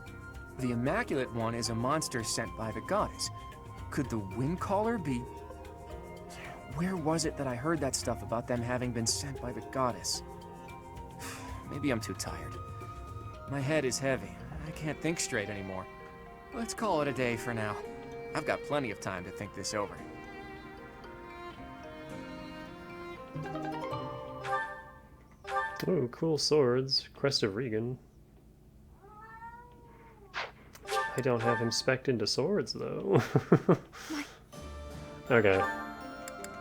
The Immaculate One is a monster sent by the goddess. Could the Wind Caller be... Where was it that I heard that stuff about them having been sent by the goddess? Maybe I'm too tired. My head is heavy. I can't think straight anymore. Let's call it a day for now. I've got plenty of time to think this over. Oh, cool swords. Crest of Regan. I don't have him spec'd into swords, though. Okay.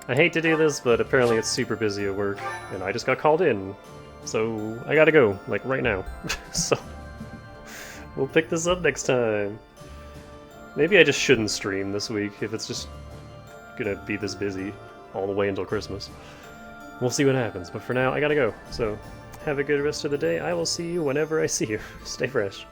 I hate to do this, but apparently it's super busy at work, and I just got called in. So, I gotta go, like, right now. So, we'll pick this up next time. Maybe I just shouldn't stream this week, if it's just gonna be this busy all the way until Christmas. We'll see what happens, but for now, I gotta go. So, have a good rest of the day. I will see you whenever I see you. Stay fresh.